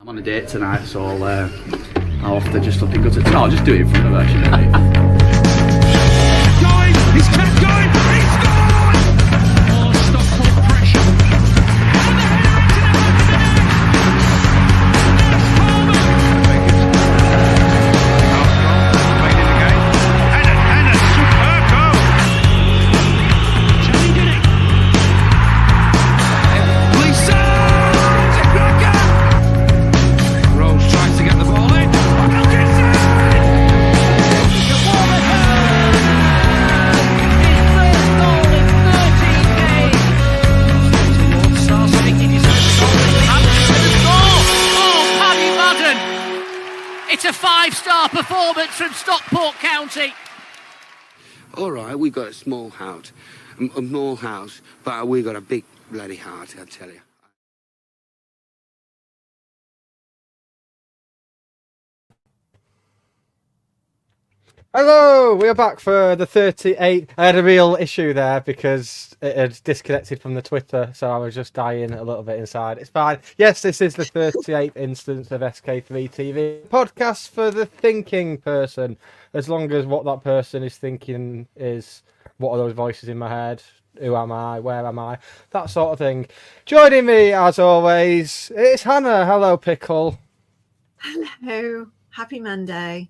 I'm on a date tonight, so I'll have to just looking good. No, I'll just do it in front of her, actually. Going! He's kept going! He scored! Oh, Stockport pressure. And the header into the superb goal. Johnny did it. Lisa! Rose tries to get the ball in. Wilkinson! It's a 5-star performance from Stockport County. All right, we got a small house, but we got a big bloody heart, I tell you. Hello, we are back for the 38. I had a real issue there because it had disconnected from the Twitter, so I was just dying a little bit inside. It's fine. Yes, this is the 38th instance of SK3 TV podcast for the thinking person, as long as what that person is thinking is what are those voices in my head, who am I, where am I, that sort of thing. Joining me, as always, it's Hannah. Hello, Pickle. Hello. Happy Monday.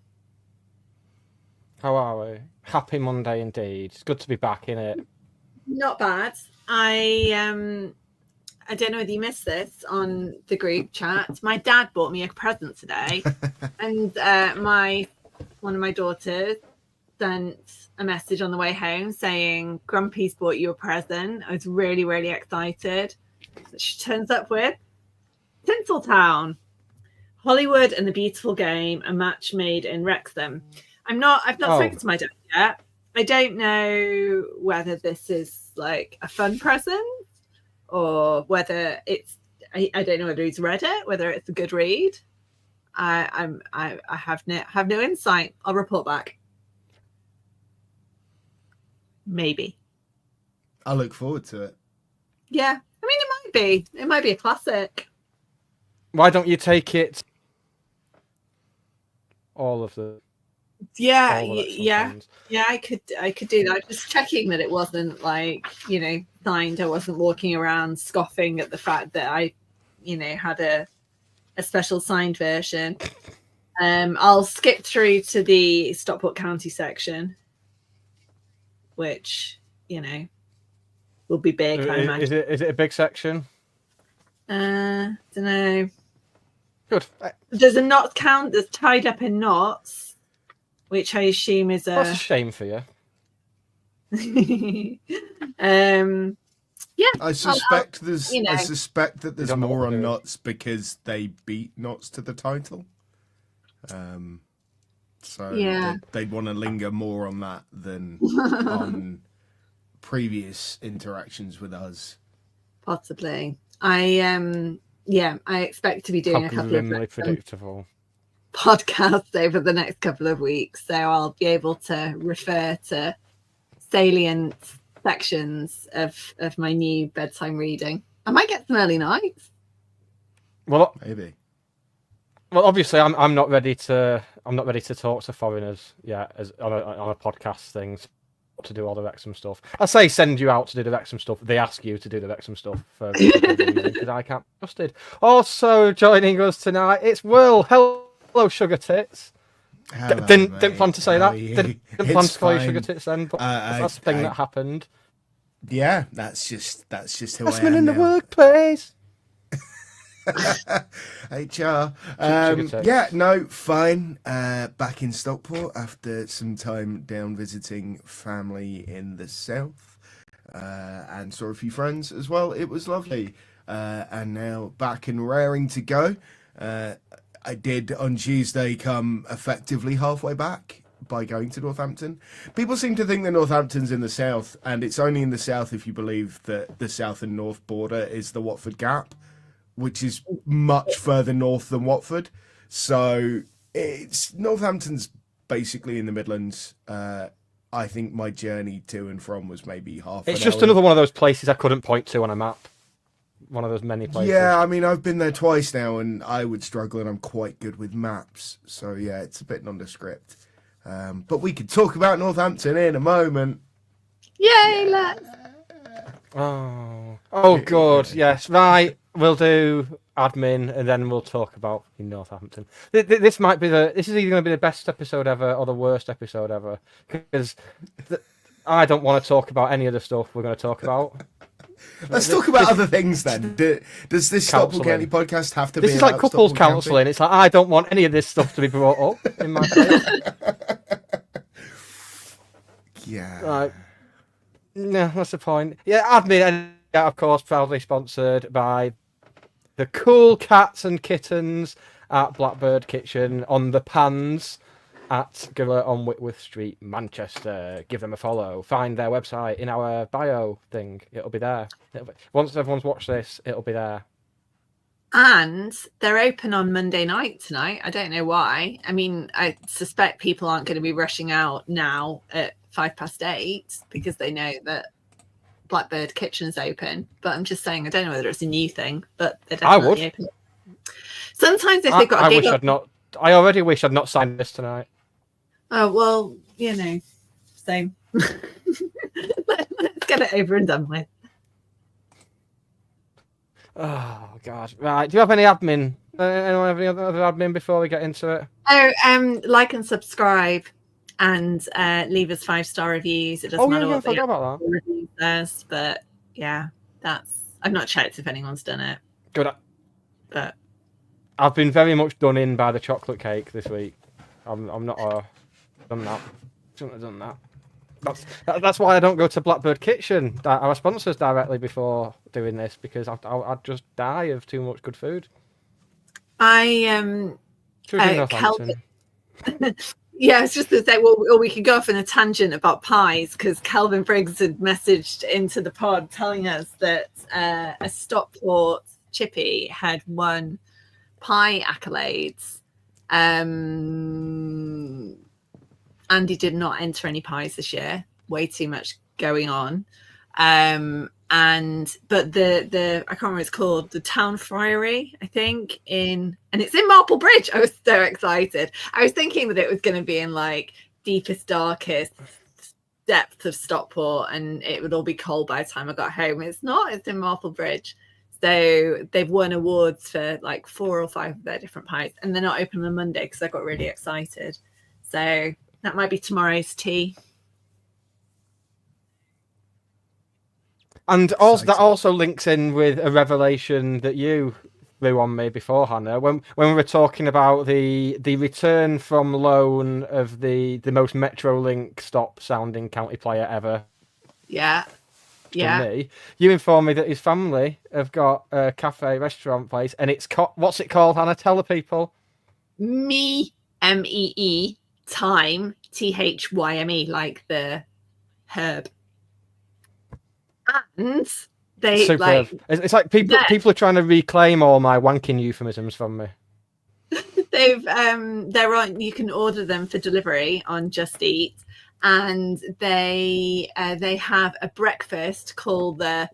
How are we? Happy Monday indeed. It's good to be back, innit? Not bad. I don't know whether you missed this on the group chat. My dad bought me a present today, and one of my daughters sent a message on the way home saying, "Grumpy's bought you a present." I was really, really excited. She turns up with Tinseltown, Hollywood, and the Beautiful Game, a match made in Wrexham. I've not spoken to my dad yet. I don't know whether this is like a fun present or whether it's. I don't know whether he's read it, whether it's a good read. I have no insight. I'll report back. Maybe. I look forward to it. Yeah, I mean, it might be. It might be a classic. Why don't you take it? All of the. Yeah. I could do that. Just checking that it wasn't like, signed. I wasn't walking around scoffing at the fact that I, had a special signed version. I'll skip through to the Stockport County section, which, will be big. I imagine. Is it a big section? Don't know. Good. There's a knot count that's tied up in knots, which I assume is That's a shame for you. Yeah. I suspect I suspect that there's don't know more what on to do. knots because they beat knots to the title. So Yeah. they'd want to linger more on that than on previous interactions with us. Possibly. I expect to be doing a couple of Grimly predictable. podcasts over the next couple of weeks, so I'll be able to refer to salient sections of my new bedtime reading. I might get some early nights. Well, Maybe. obviously, I'm not ready to talk to foreigners yet as on a podcast thing. To do all the Wrexham stuff. I say send you out to do the Wrexham stuff. They ask you to do the Wrexham stuff for because I can't be trusted. Also joining us tonight, it's Will. Hello, Sugar Tits. Hello, Didn't mate. plan to say How that. are you? Didn't plan It's to call you fine. Sugar Tits then, but that's the thing that happened. Yeah, that's just who That's I been am in the now. workplace. HR. Sugar Yeah, no, fine. Back in Stockport after some time down visiting family in the south, and saw a few friends as well. It was lovely. And now back and raring to go. I did on Tuesday come effectively halfway back by going to Northampton. People seem to think that Northampton's in the south, and it's only in the south if you believe that the south and north border is the Watford Gap, which is much further north than Watford. So it's Northampton's basically in the Midlands. I think my journey to and from was maybe half. It's an just hour. another one of those places I couldn't point to on a map. one of those many places. Yeah, I mean, I've been there twice now, and I would struggle, and I'm quite good with maps. So yeah, it's a bit nondescript. But we could talk about Northampton in a moment. Yay, let's. Oh, good. Yes, right. We'll do admin, and then we'll talk about Northampton. This might be this is either going to be the best episode ever or the worst episode ever, because I don't want to talk about any of the stuff we're going to talk about. Let's talk about other things then. Does this Stockport County podcast have to be? This is like about couples Stockport counselling. County? It's like I don't want any of this stuff to be brought up in my face. Yeah. Right. No, what's the point? Yeah, admin, and of course, proudly sponsored by the cool cats and kittens at Blackbird Kitchen on the Pans at Gorilla on Whitworth Street, Manchester. Give them a follow. Find their website in our bio thing. It'll be there. Once everyone's watched this, it'll be there. And they're open on Monday night tonight. I don't know why. I mean, I suspect people aren't going to be rushing out now at 8:05 because they know that Blackbird Kitchen's open. But I'm just saying, I don't know whether it's a new thing, but they're definitely open. Sometimes if they've got a gig I already wish I'd not signed this tonight. Oh, well, you know, same. Let's get it over and done with. Oh, God. Right. Do you have any admin? Anyone have any other admin before we get into it? Oh, like and subscribe and leave us 5-star reviews. It doesn't matter what I forgot about that. review says, but yeah, I've not checked if anyone's done it. Good. But I've been very much done in by the chocolate cake this week. I'm not done that. Shouldn't have done that. That's why I don't go to Blackbird Kitchen, our sponsors, directly before doing this, because I'd just die of too much good food. Calvin, yeah, I was just going to say, well, we could go off in a tangent about pies, because Calvin Briggs had messaged into the pod telling us that a Stockport chippy had won pie accolades. Andy did not enter any pies this year. Way too much going on. But the I can't remember what it's called, the Town Friary, I think, and it's in Marple Bridge. I was so excited. I was thinking that it was going to be in like deepest, darkest depth of Stockport, and it would all be cold by the time I got home. It's not. It's in Marple Bridge. So they've won awards for like 4 or 5 of their different pies, and they're not open on Monday because I got really excited. So that might be tomorrow's tea. And also, that also links in with a revelation that you threw on me before, Hannah, when we were talking about the return from loan of the most Metrolink stop-sounding county player ever. Yeah. Yeah. Me. You informed me that his family have got a cafe restaurant place, and it's what's it called, Hannah? Tell the people. Me, M-E-E, Time, T-H-Y-M-E, like the herb. And they superb. It's like people are trying to reclaim all my wanking euphemisms from me. They're on. You can order them for delivery on Just Eat, and they have a breakfast called the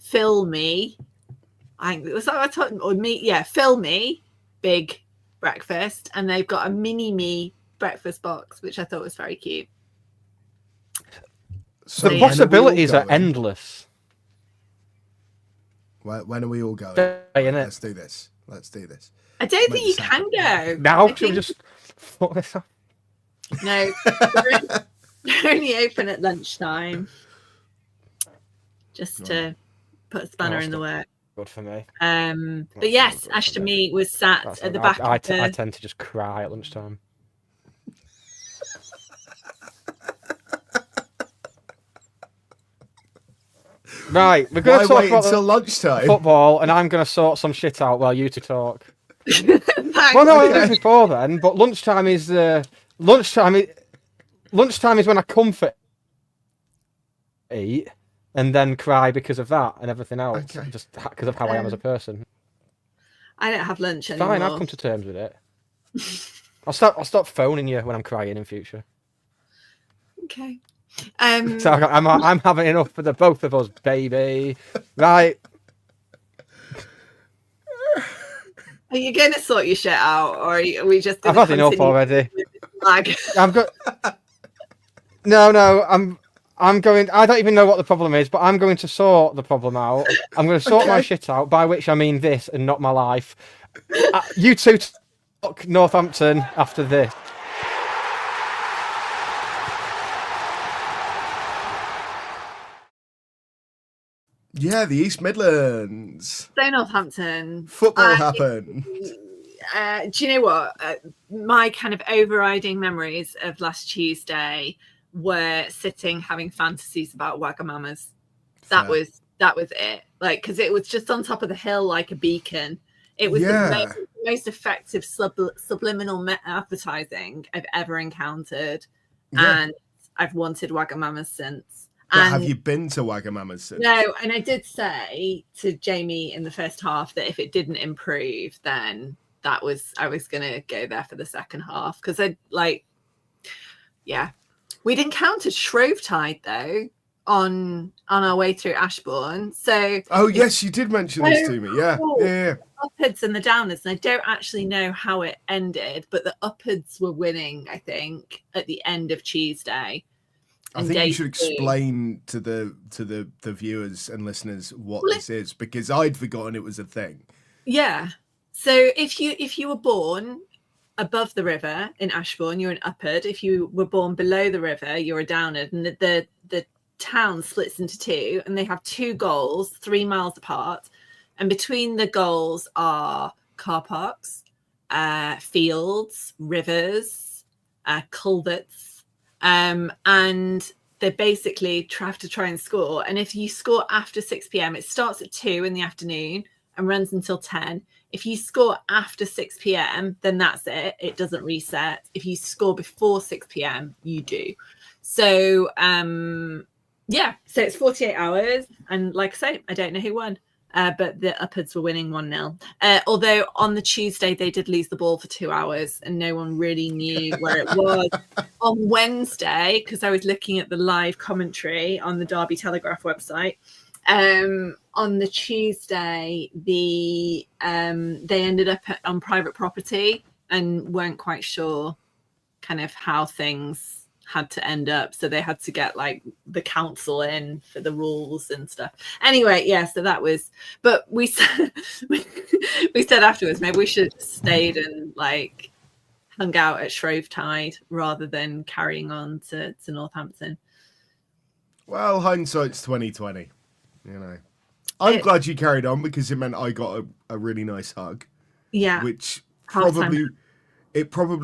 Fill Me. I think was that what I told or me? Yeah, Fill Me big breakfast, and they've got a mini me breakfast box, which I thought was very cute. So the possibilities are endless. When are we all going? Let's do this. I don't think you can go. Now, should we just fuck this up? No, they're only open at lunchtime. Just to put a spanner in the works. Good for me. But yes, Ashton Mee was sat at the back. I tend to just cry at lunchtime. Right, we're going to talk about until lunchtime football, and I'm going to sort some shit out while you two talk. Well, no, it was before then, but lunchtime is lunchtime is when I come for eat and then cry because of that and everything else, just because of how I am as a person. I don't have lunch anymore. Fine, I've come to terms with it. I'll stop phoning you when I'm crying in future. Okay. So I'm having enough for the both of us, baby. Right. Are you going to sort your shit out, or are we just? I've had enough already. Lag? I'm go- No, I'm going. I don't even know what the problem is, but I'm going to sort the problem out. I'm going to sort my shit out, by which I mean this and not my life. You two talk Northampton after this. Yeah, the East Midlands. So Northampton. Football happened. Do you know what? My kind of overriding memories of last Tuesday were sitting having fantasies about Wagamamas. That was it. Like, because it was just on top of the hill like a beacon. It was the most effective subliminal advertising I've ever encountered, and I've wanted Wagamamas since. But have you been to Wagamamas since? No, and I did say to Jamie in the first half that if it didn't improve, then I was going to go there for the second half, because we'd encountered Shrovetide though on our way through Ashbourne. So yes, you did mention this to me. Yeah. Upwards and the downers, and I don't actually know how it ended, but the upwards were winning, I think, at the end of Tuesday. I think you should explain to the viewers and listeners what this is, because I'd forgotten it was a thing. Yeah. So if you were born above the river in Ashbourne, you're an uppard. If you were born below the river, you're a downard. And the town splits into two, and they have two goals 3 miles apart. And between the goals are car parks, fields, rivers, culverts. And they basically have to try and score. And if you score after 6 p.m, it starts at 2 in the afternoon and runs until 10. If you score after 6 p.m, then that's it. It doesn't reset. If you score before 6 p.m, you do. So, so it's 48 hours. And like I say, I don't know who won. But the upwards were winning 1-0. Although on the Tuesday, they did lose the ball for 2 hours and no one really knew where it was. On Wednesday, because I was looking at the live commentary on the Derby Telegraph website, on the Tuesday, they ended up on private property and weren't quite sure kind of how things had to end up, so they had to get like the council in for the rules and stuff. Anyway, so that was, but we said afterwards maybe we should have stayed and like hung out at Shrovetide rather than carrying on to Northampton. Well, hindsight's 2020, you know. I'm glad you carried on, because it meant I got a really nice hug. Yeah. Which probably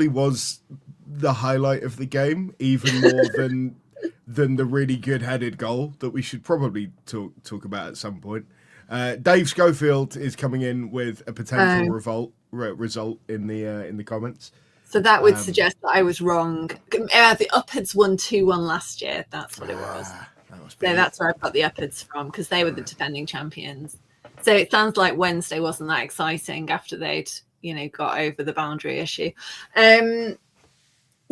was the highlight of the game, even more than the really good-headed goal that we should probably talk about at some point. Dave Schofield is coming in with a potential result in the comments. So that would suggest that I was wrong. The Upwards won 2-1 last year. That's what it was. So that's where I got the Upwards from, because they were the defending champions. So it sounds like Wednesday wasn't that exciting after they'd got over the boundary issue.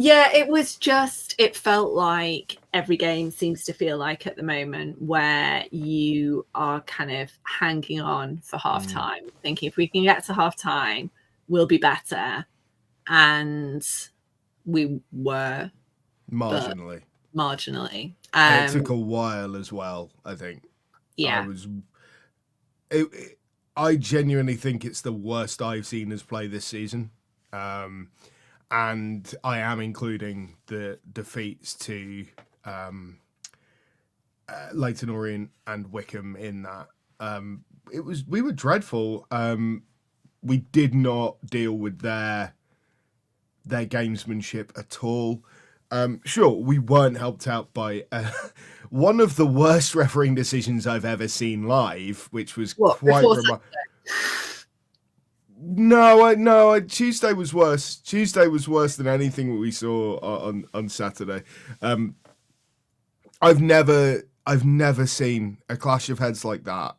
It felt like every game seems to feel like at the moment, where you are kind of hanging on for half time, thinking if we can get to half time, we'll be better. And we were marginally. And it took a while as well, I think. Yeah. I genuinely think it's the worst I've seen us play this season. And I am including the defeats to Leyton Orient and Wickham in that. We were dreadful. We did not deal with their gamesmanship at all. Sure, we weren't helped out by one of the worst refereeing decisions I've ever seen live, which was quite remarkable. No, Tuesday was worse. Tuesday was worse than anything we saw on Saturday. I've never seen a clash of heads like that,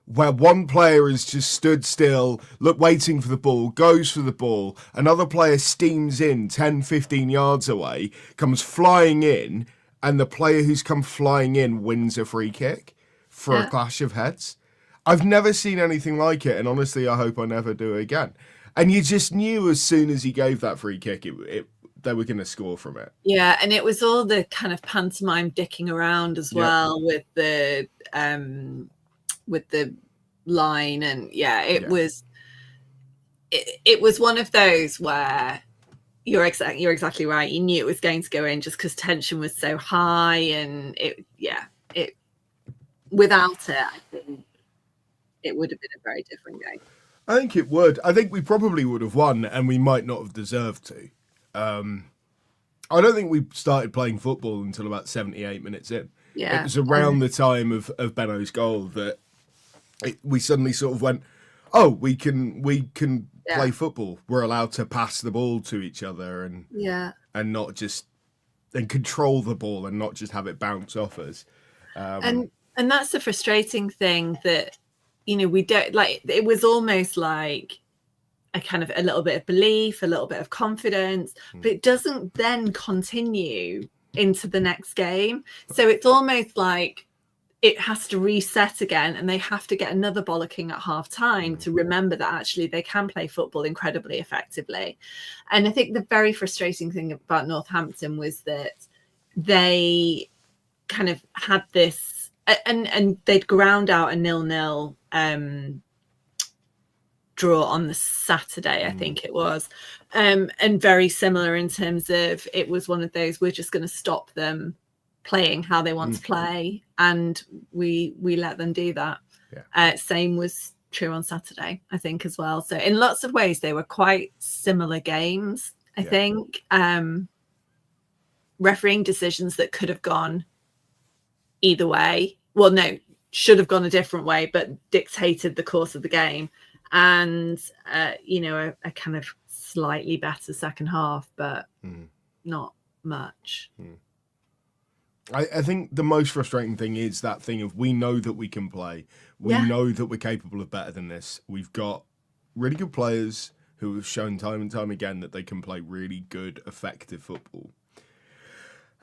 where one player has just stood still, waiting for the ball, goes for the ball, another player steams in 10, 15 yards away, comes flying in, and the player who's come flying in wins a free kick for a clash of heads. I've never seen anything like it, and honestly, I hope I never do again. And you just knew as soon as he gave that free kick, they were going to score from it. Yeah, and it was all the kind of pantomime dicking around as well with the line, and it was one of those where you're exactly right. You knew it was going to go in just because tension was so high, and it without it, I think it would have been a very different game. I think it would. I think we probably would have won, and we might not have deserved to. I don't think we started playing football until about 78 minutes in. Yeah. It was around the time of Benno's goal that we suddenly sort of went, oh, we can play football. We're allowed to pass the ball to each other and not just and control the ball and not just have it bounce off us. And that's the frustrating thing that, we don't like. It was almost like a little bit of belief, a little bit of confidence, but it doesn't then continue into the next game. So it's almost like it has to reset again, and they have to get another bollocking at half time to remember that actually they can play football incredibly effectively. And I think the very frustrating thing about Northampton was that they kind of had this, and they'd ground out a 0-0 draw on the Saturday, I think it was, and very similar in terms of it was one of those, we're just going to stop them playing how they want to play, and we let them do that. Same was true on Saturday, I think, as well. So in lots of ways they were quite similar games, I think. Refereeing decisions that could have gone either way, should have gone a different way, but dictated the course of the game. And a kind of slightly better second half, but not much. I think the most frustrating thing is that thing of, we know that we can play. We know that we're capable of better than this. We've got really good players who have shown time and time again that they can play really good, effective football.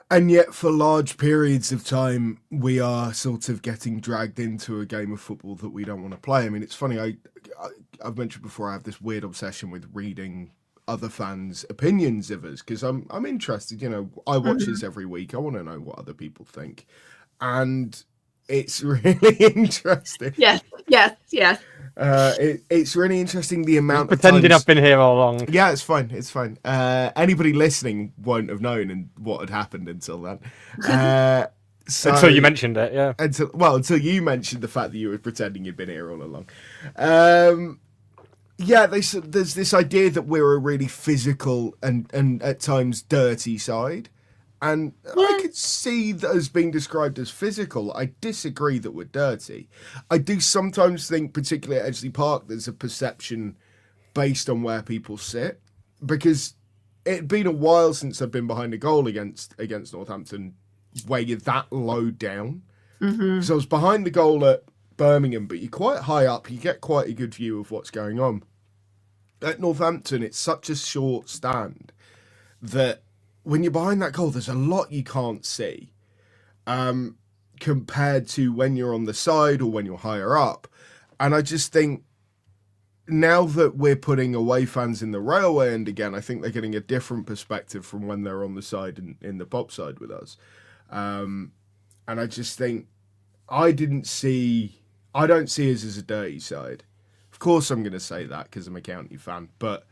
And yet, for large periods of time, we are sort of getting dragged into a game of football that we don't want to play. I mean, it's funny, I've mentioned before, I have this weird obsession with reading other fans' opinions of us, because I'm interested. I watch this every week. I want to know what other people think. And it's really interesting. Yes. It's really interesting the amount of pretending times... I've been here all along. Yeah, it's fine. Anybody listening won't have known and what had happened until then. Until you mentioned it, yeah. Until you mentioned the fact that you were pretending you'd been here all along. There's this idea that we're a really physical and at times dirty side. And I could see that as being described as physical. I disagree that we're dirty. I do sometimes think, particularly at Endsleigh Park, there's a perception based on where people sit. Because it'd been a while since I've been behind a goal against Northampton where you're that low down. So I was behind the goal at Birmingham, but you're quite high up. You get quite a good view of what's going on. At Northampton, it's such a short stand that when you're behind that goal, there's a lot you can't see compared to when you're on the side or when you're higher up. And I just think now that we're putting away fans in the railway end again, I think they're getting a different perspective from when they're on the side in the pop side with us. And I just think I don't see us as a dirty side. Of course I'm going to say that because I'm a County fan, but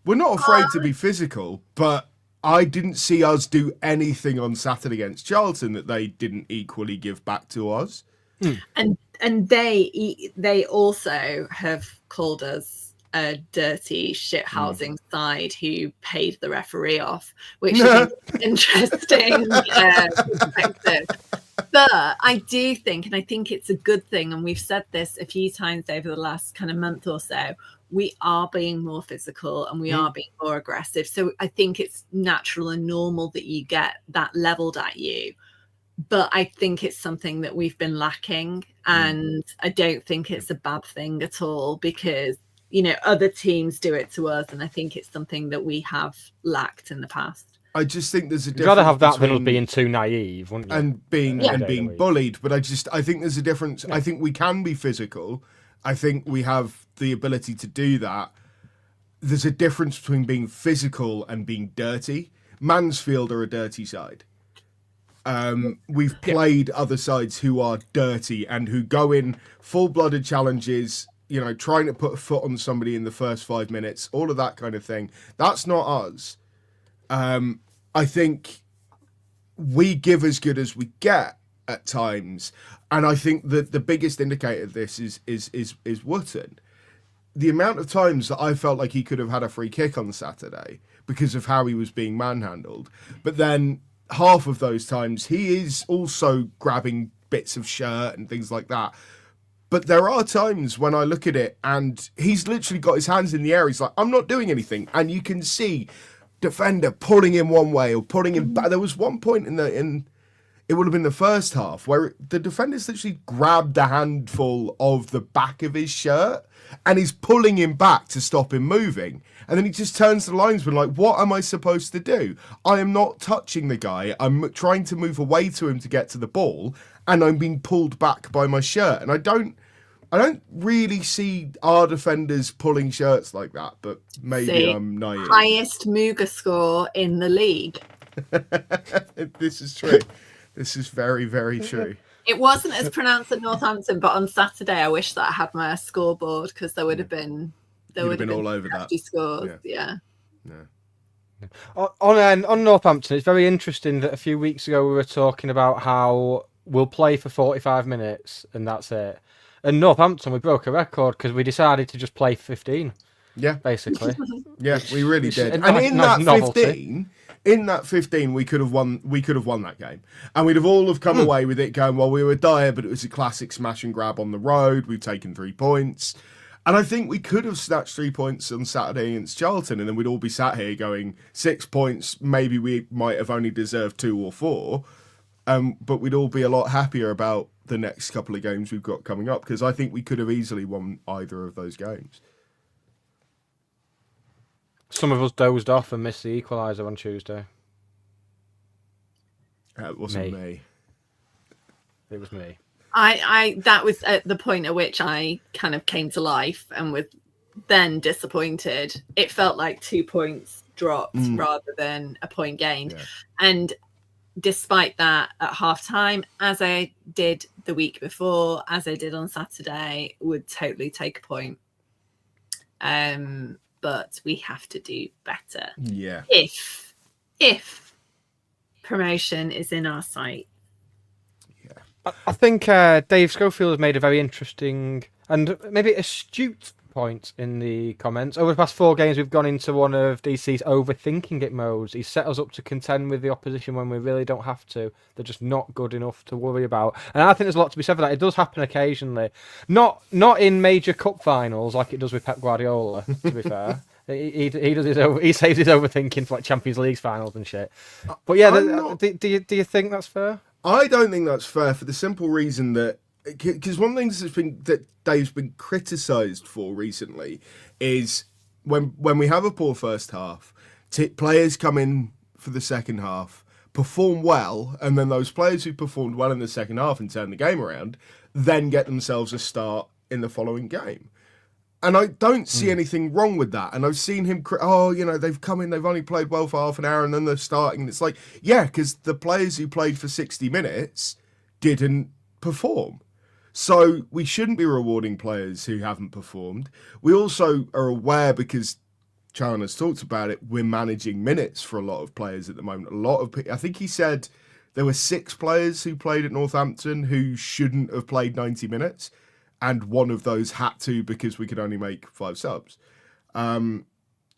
we're not afraid to be physical, but I didn't see us do anything on Saturday against Charlton that they didn't equally give back to us. And they also have called us a dirty shithousing side who paid the referee off, which is an interesting perspective. But I do think, and I think it's a good thing, and we've said this a few times over the last kind of month or so, we are being more physical and we are being more aggressive. So I think it's natural and normal that you get that leveled at you. But I think it's something that we've been lacking. And I don't think it's a bad thing at all because, other teams do it to us. And I think it's something that we have lacked in the past. I just think there's a difference. You'd rather have that than between... us being too naive, wouldn't you? and being Yeah. and being bullied. But I think there's a difference. I think we can be physical. I think we have the ability to do that. There's a difference between being physical and being dirty. Mansfield are a dirty side. We've played other sides who are dirty and who go in full-blooded challenges, you know, trying to put a foot on somebody in the first 5 minutes, all of that kind of thing. That's not us. I think we give as good as we get at times, and I think that the biggest indicator of this is Wootton. The amount of times that I felt like he could have had a free kick on Saturday because of how he was being manhandled, but then half of those times he is also grabbing bits of shirt and things like that. But there are times when I look at it and he's literally got his hands in the air. He's like, I'm not doing anything, and you can see defender pulling him one way or pulling him back. There was one point it would have been the first half where the defender's literally grabbed a handful of the back of his shirt and he's pulling him back to stop him moving. And then he just turns to the linesman like, what am I supposed to do? I am not touching the guy. I'm trying to move away to him to get to the ball, and I'm being pulled back by my shirt. And I don't really see our defenders pulling shirts like that, but maybe I'm naive. Highest Muga score in the league. This is true. This is very, very true. It wasn't as pronounced at Northampton, but on Saturday I wish that I had my scoreboard because there would have been all over that. Scores. Yeah. On Northampton, it's very interesting that a few weeks ago we were talking about how we'll play for 45 minutes and that's it. And Northampton, we broke a record because we decided to just play 15. Yeah, basically. Yeah, we really did. And in that 15, we could have won. We could have won that game, and we'd have all have come away with it going, well, we were dire, but it was a classic smash and grab on the road. We've taken 3 points, and I think we could have snatched 3 points on Saturday against Charlton, and then we'd all be sat here going 6 points. Maybe we might have only deserved 2 or 4, but we'd all be a lot happier about the next couple of games we've got coming up because I think we could have easily won either of those games. Some of us dozed off and missed the equaliser on Tuesday. It wasn't me. It was me. I that was at the point at which I kind of came to life and was then disappointed. It felt like 2 points dropped rather than a point gained. Yeah. And despite that, at half-time, as I did the week before, as I did on Saturday, would totally take a point. But we have to do better. Yeah. If promotion is in our sight. Yeah. I think Dave Schofield has made a very interesting and maybe astute point in the comments. Over the past 4 games, we've gone into one of DC's overthinking it modes. He's set us up to contend with the opposition when we really don't have to. They're just not good enough to worry about. And I think there's a lot to be said for that. It does happen occasionally. Not in major cup finals like it does with Pep Guardiola, to be fair. He saves his overthinking for like Champions League finals and shit. But yeah, do you think that's fair? I don't think that's fair for the simple reason that because one of the things that Dave's been criticised for recently is when we have a poor first half, players come in for the second half, perform well, and then those players who performed well in the second half and turned the game around then get themselves a start in the following game. And I don't see anything wrong with that. And I've seen him, they've come in, they've only played well for half an hour and then they're starting. And it's like, yeah, because the players who played for 60 minutes didn't perform. So we shouldn't be rewarding players who haven't performed. We also are aware, because Chan has talked about it, we're managing minutes for a lot of players at the moment. I think he said there were 6 players who played at Northampton who shouldn't have played 90 minutes. And one of those had to because we could only make 5 subs.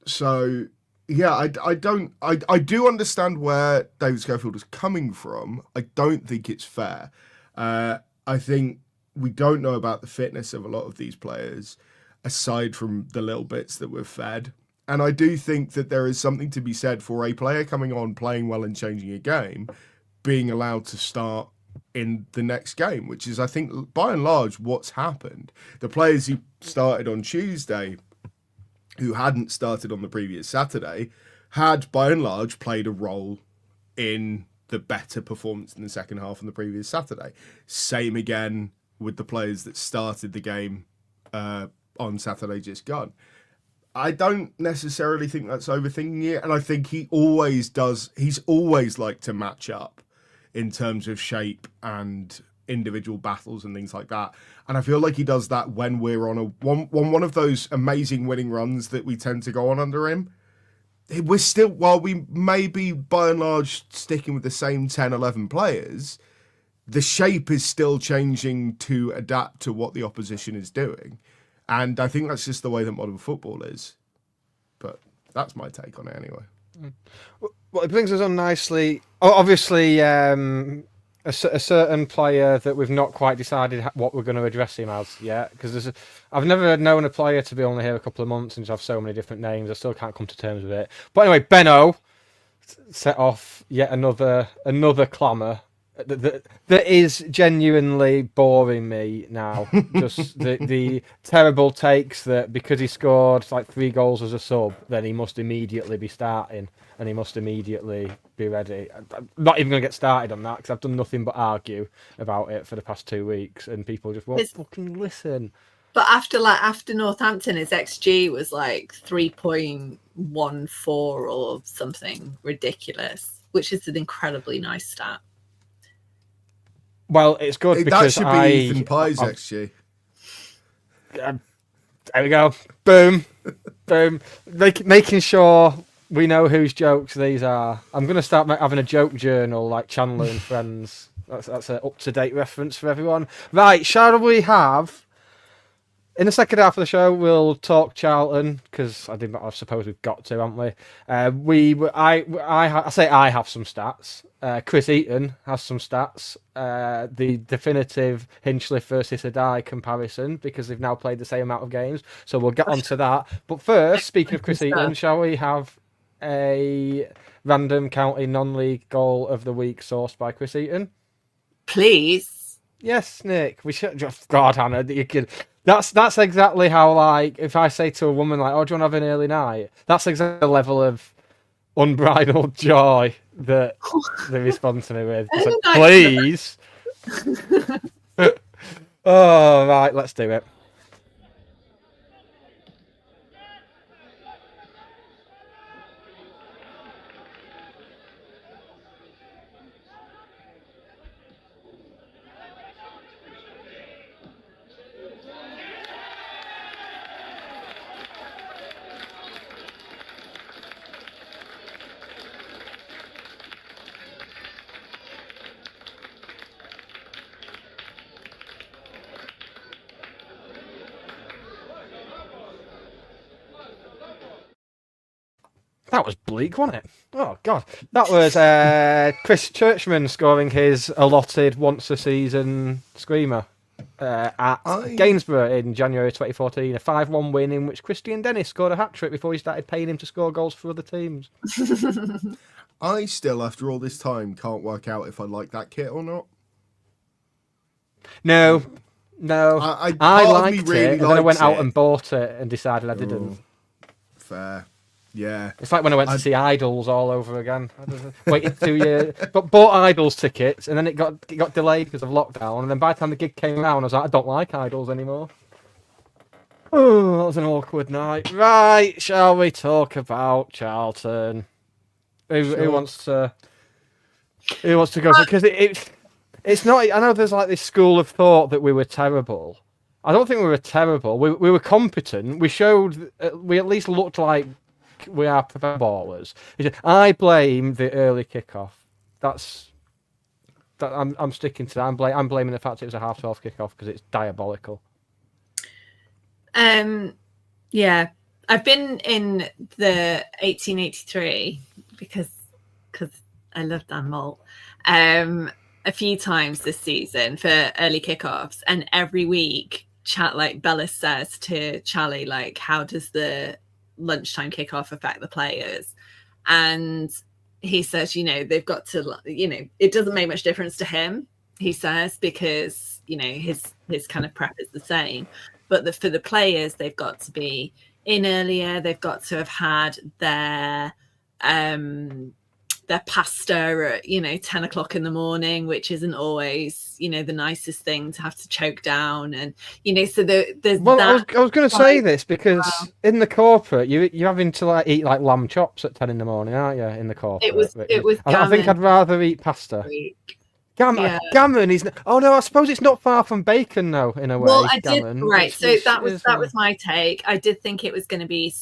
So yeah, I do understand where David Schofield is coming from. I don't think it's fair. I think we don't know about the fitness of a lot of these players, aside from the little bits that we're fed. And I do think that there is something to be said for a player coming on, playing well and changing a game, being allowed to start in the next game, which is, I think, by and large, what's happened. The players who started on Tuesday, who hadn't started on the previous Saturday, had by and large played a role in the better performance in the second half on the previous Saturday. Same again with the players that started the game on Saturday just gone. I don't necessarily think that's overthinking it, and I think he always does. He's always liked to match up in terms of shape and individual battles and things like that. And I feel like he does that when we're on one of those amazing winning runs that we tend to go on under him. We're still, while we may be by and large sticking with the same 10, 11 players, the shape is still changing to adapt to what the opposition is doing. And I think that's just the way that modern football is. But that's my take on it anyway. Well, it brings us on nicely. Obviously, a certain player that we've not quite decided what we're going to address him as yet, because I've never known a player to be only here a couple of months and to have so many different names. I still can't come to terms with it. But anyway, Benno set off yet another clamour that is genuinely boring me now. Just the terrible takes that because he scored like 3 goals as a sub, then he must immediately be starting and he must immediately be ready. I'm not even going to get started on that because I've done nothing but argue about it for the past 2 weeks and people just won't fucking listen. But after Northampton, his XG was like 3.14 or something ridiculous, which is an incredibly nice stat. Well, it's good because that should be Ethan Pye's XG. There we go. Boom. Boom. Making sure we know whose jokes these are. I'm going to start having a joke journal like Chandler and Friends. That's an up-to-date reference for everyone. Right, shall we have... In the second half of the show, we'll talk Charlton because I suppose we've got to, haven't we? I say I have some stats. Chris Eaton has some stats. The definitive Hinchliffe versus Adai comparison because they've now played the same amount of games. So we'll get onto that. But first, speaking of Chris Eaton, shall we have a random county non-league goal of the week sourced by Chris Eaton? Please. Yes, Nick. We should. God, Hannah, you could. That's exactly how, like, if I say to a woman, like, oh, do you want to have an early night? That's exactly the level of unbridled joy that they respond to me with. It's like, please. Oh, right, let's do it. That was bleak, wasn't it? Oh, God. That was Chris Churchman scoring his allotted once-a-season screamer at Gainsborough in January 2014. A 5-1 win in which Christian Dennis scored a hat-trick before he started paying him to score goals for other teams. I still, after all this time, can't work out if I like that kit or not. No. I liked really it, and then I went out and bought it and decided I didn't. Fair. Yeah. It's like when I went to see Idols all over again. I waited 2 years, but bought Idols tickets, and then it got delayed because of lockdown. And then by the time the gig came around, I was like, I don't like Idols anymore. Oh, that was an awkward night. Right, shall we talk about Charlton? Who wants to go? Because it's not. I know there's like this school of thought that we were terrible. I don't think we were terrible. We were competent. We showed. We at least looked like we are ballers. I blame the early kickoff. I'm sticking to that. I'm blaming the fact it was a 12:30 kickoff because it's diabolical. Yeah, I've been in the 1883 because I love Dan Malt a few times this season for early kickoffs, and every week Bellis says to Charlie, like, how does the lunchtime kickoff affect the players? And he says, they've got to, it doesn't make much difference to him, he says, because his kind of prep is the same, but for the players, they've got to be in earlier, they've got to have had their their pasta at 10 o'clock in the morning, which isn't always the nicest thing to have to choke down, and so there's Well, that. I was going to say this because in the corporate, you're having to eat like lamb chops at 10 in the morning, aren't you? In the corporate, It was. I think I'd rather eat pasta. Gammon is. Oh no, I suppose it's not far from bacon though. In a way, Well, I gammon, did right. So that was is, my take. I did think it was going to be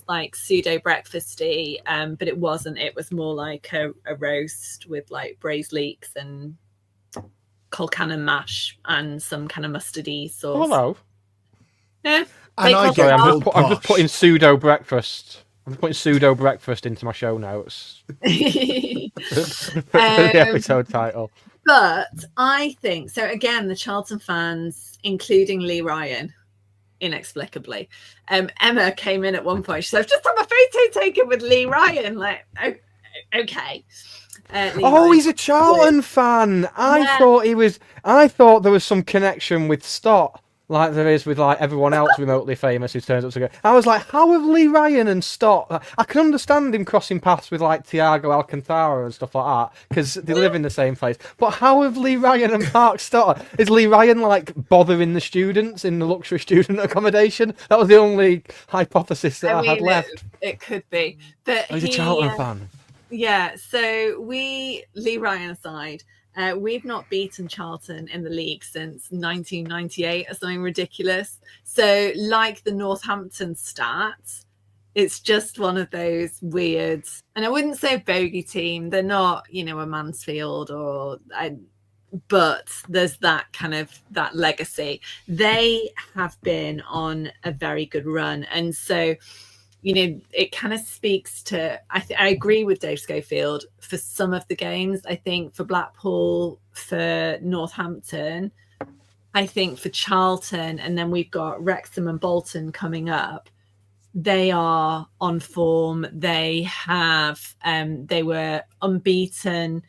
like pseudo breakfasty, but it wasn't. It was more like a roast with like braised leeks and colcannon mash and some kind of mustardy sauce. Oh, hello. Yeah. And I Sorry, get I'm called just putting pseudo breakfast. I'm putting pseudo breakfast into my show notes. The episode title. But I think so. Again, the Charlton fans, including Lee Ryan, inexplicably, Emma came in at one point. She said, "I've just had my photo taken with Lee Ryan." Like, okay. Oh, he's a Charlton fan. I thought there was some connection with Stott, like there is with like everyone else remotely famous who turns up to go. I was like, how have Lee Ryan and Stott? I can understand him crossing paths with like Thiago Alcantara and stuff like that because they live in the same place. But how have Lee Ryan and Mark Stott? Is Lee Ryan like bothering the students in the luxury student accommodation? That was the only hypothesis that I had left. It could be, but he's a Charlton fan. Yeah. So Lee Ryan aside. We've not beaten Charlton in the league since 1998 or something ridiculous. So like the Northampton stats, it's just one of those weird, and I wouldn't say a bogey team. They're not, a Mansfield but there's that kind of that legacy. They have been on a very good run. And so, it kind of speaks to, I agree with Dave Schofield for some of the games. I think for Blackpool, for Northampton, I think for Charlton, and then we've got Wrexham and Bolton coming up. They are on form. They have, they were unbeaten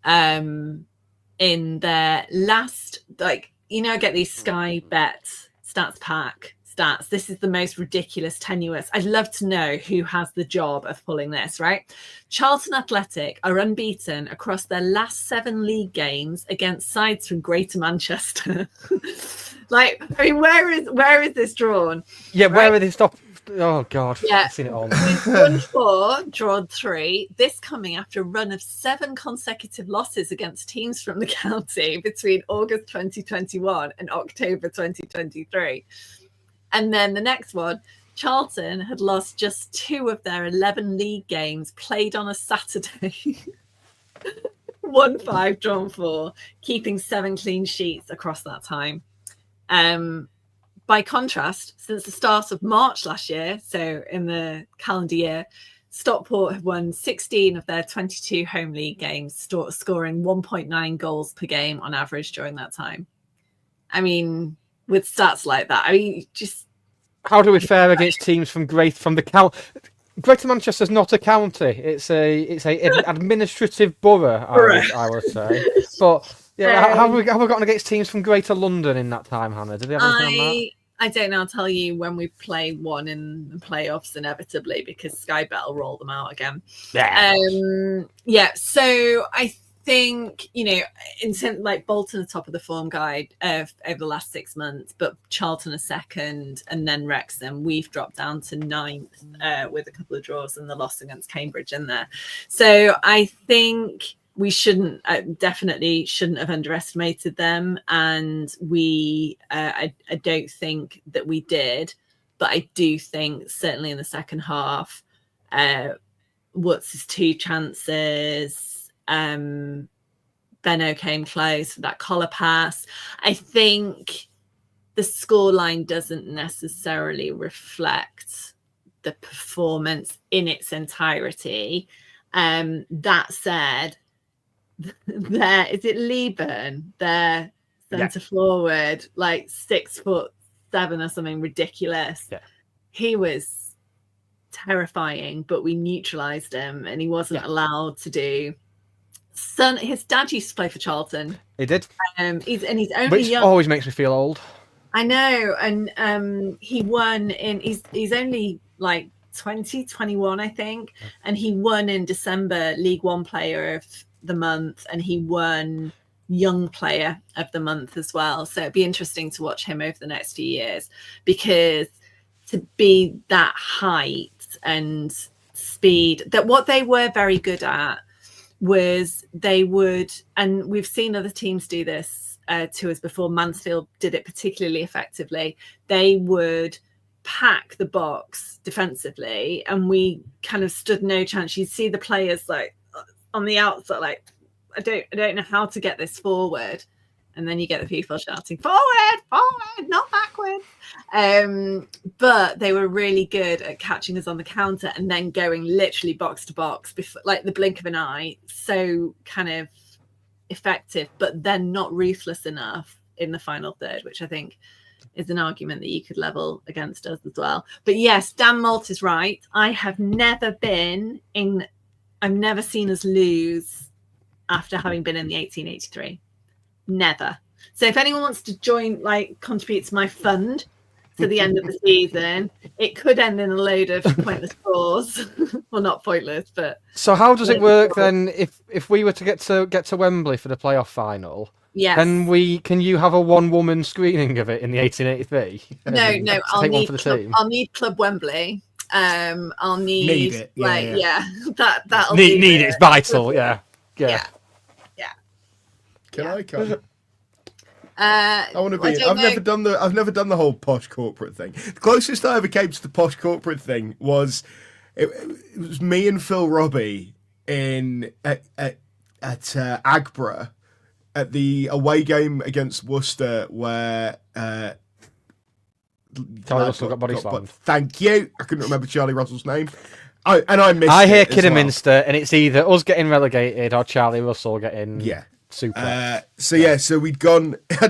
in their last, I get these Sky Bet stats pack stats. This is the most ridiculous, tenuous. I'd love to know who has the job of pulling this, right? Charlton Athletic are unbeaten across their last 7 league games against sides from Greater Manchester. Where is this drawn? Yeah, right? Where are they stopped? Oh God, yeah. I've seen it all. We've won 4, drawn 3. This coming after a run of 7 consecutive losses against teams from the county between August 2021 and October 2023. And then the next one, Charlton had lost just 2 of their 11 league games played on a Saturday. 1 5, drawn 4, keeping 7 clean sheets across that time. By contrast, since the start of March last year, so in the calendar year, Stockport have won 16 of their 22 home league games, scoring 1.9 goals per game on average during that time. I mean, with stats like that, just how do we fare against teams from the county? Greater Manchester's not a county; it's an administrative borough, I would say. But yeah, have we gotten against teams from Greater London in that time, Hannah? Did they have anything on that? I don't know. I'll tell you when we play one in the playoffs inevitably because Sky Bet will roll them out again. Yeah. So I think like Bolton are top of the form guide over the last 6 months, but Charlton are second, and then Wrexham. We've dropped down to 9th with a couple of draws and the loss against Cambridge in there. So I think we definitely shouldn't have underestimated them, and I don't think that we did, but I do think certainly in the second half, what's his 2 chances. Benno came close for that collar pass. I think the scoreline doesn't necessarily reflect the performance in its entirety. That said, there is it Leeburn, their centre forward, like 6'7" or something ridiculous. Yeah. He was terrifying, but we neutralised him, and he wasn't allowed to do. His dad used to play for Charlton. He did. He's only which young. Always makes me feel old. I know, and he won in. He's only like 2021, I think, and he won in December League One Player of the Month, and he won Young Player of the Month as well. So it'd be interesting to watch him over the next few years, because to be that height and speed, that what they were very good at was they would, and we've seen other teams do this to us before, Mansfield did it particularly effectively, they would pack the box defensively and we kind of stood no chance. You'd see the players like on the outside, like, I don't know how to get this forward. And then you get the people shouting, forward, not backwards. But they were really good at catching us on the counter and then going literally box to box, before, like the blink of an eye. So kind of effective, but then not ruthless enough in the final third, which I think is an argument that you could level against us as well. But yes, Dan Malt is right. I've never seen us lose after having been in the 1883. Never. So if anyone wants to join, like contribute to my fund to the end of the season, it could end in a load of pointless scores. Well, not pointless, but So how does it work then? If we were to get to Wembley for the playoff final, yes. then can you have a one-woman screening of it in the 1883? No, I'll take one need for the Club, team. I'll need Club Wembley. I'll need it. that'll Need it. It's vital. Yeah. Can I come? I want to be. I've never done the whole posh corporate thing. The closest I ever came to the posh corporate thing was it was me and Phil Robbie at Agborough at the away game against Worcester, where Charlie Russell got body slammed. Thank you. I couldn't remember Charlie Russell's name. I missed. I hear it as well. Kidderminster, and it's either us getting relegated or Charlie Russell getting super. So we'd gone. I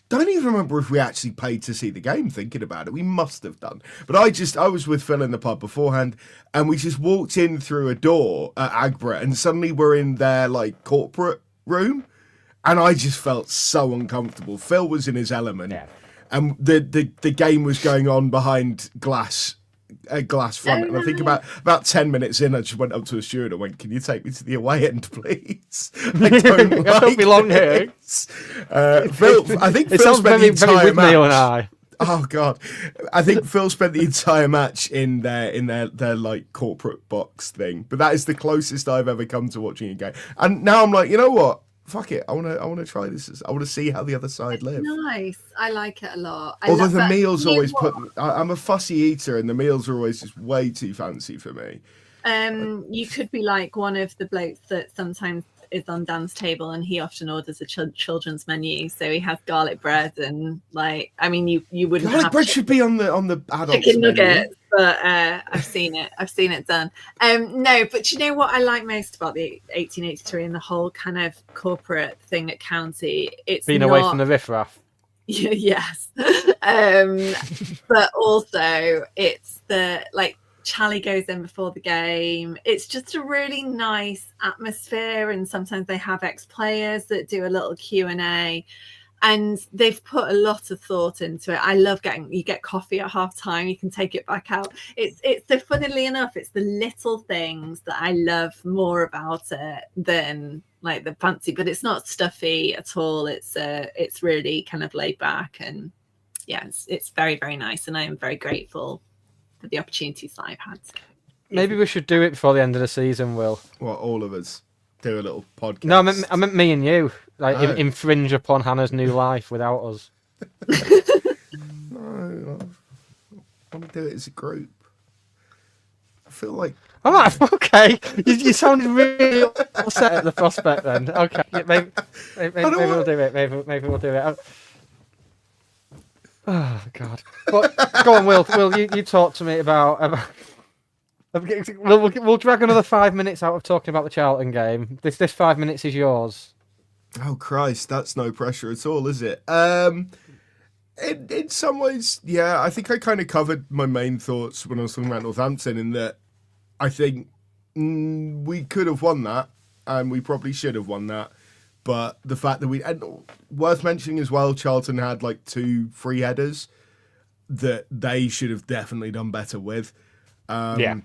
don't even remember if we actually paid to see the game. Thinking about it, we must have done. But I was with Phil in the pub beforehand, and we just walked in through a door at Agborough, and suddenly we're in their like corporate room, and I just felt so uncomfortable. Phil was in his element, and the game was going on behind a glass front, and I think about 10 minutes in, I just went up to a steward and went, "Can you take me to the away end, please? I don't belong here." Phil, I think It Phil sounds spent very, the very entire with match. Neil and I. Oh God, I think Phil spent the entire match in their like corporate box thing. But that is the closest I've ever come to watching a game. And now I'm like, you know what? Fuck it. I want to try this. I want to see how the other side live. Nice. I like it a lot. Although the meals always I'm a fussy eater, and the meals are always just way too fancy for me. You could be like one of the blokes that sometimes is on Dan's table, and he often orders a children's menu. So he has garlic bread and like, I mean, you wouldn't. Garlic have bread should be on the adults chicken menu. nuggets, but I've seen it done. No, but you know what I like most about the 1883 and the whole kind of corporate thing at County? It's Being away from the riffraff. Yes. But also it's the like Charlie goes in before the game. It's just a really nice atmosphere, and sometimes they have ex-players that do a little Q&A, and they've put a lot of thought into it. I love you get coffee at half time, you can take it back out. It's so, funnily enough, it's the little things that I love more about it than like the fancy, but it's not stuffy at all. It's really kind of laid back, and yeah, it's very, very nice, and I am very grateful for the opportunities that I've had. Maybe we should do it before the end of the season, Will. What, all of us do a little podcast? No, I meant me and you. Like infringe upon Hannah's new life without us. No, I want to do it as a group. I feel like. All right, okay. You sounded really upset at the prospect then. Okay, maybe we'll do it. Maybe we'll do it. Oh God! But go on, Will. You talk to me about. We'll drag another 5 minutes out of talking about the Charlton game. This 5 minutes is yours. Oh Christ, that's no pressure at all, is it? In some ways, yeah. I think I kind of covered my main thoughts when I was talking about Northampton, in that I think we could have won that, and we probably should have won that. But the fact that and worth mentioning as well, Charlton had like 2 free headers that they should have definitely done better with. Yeah.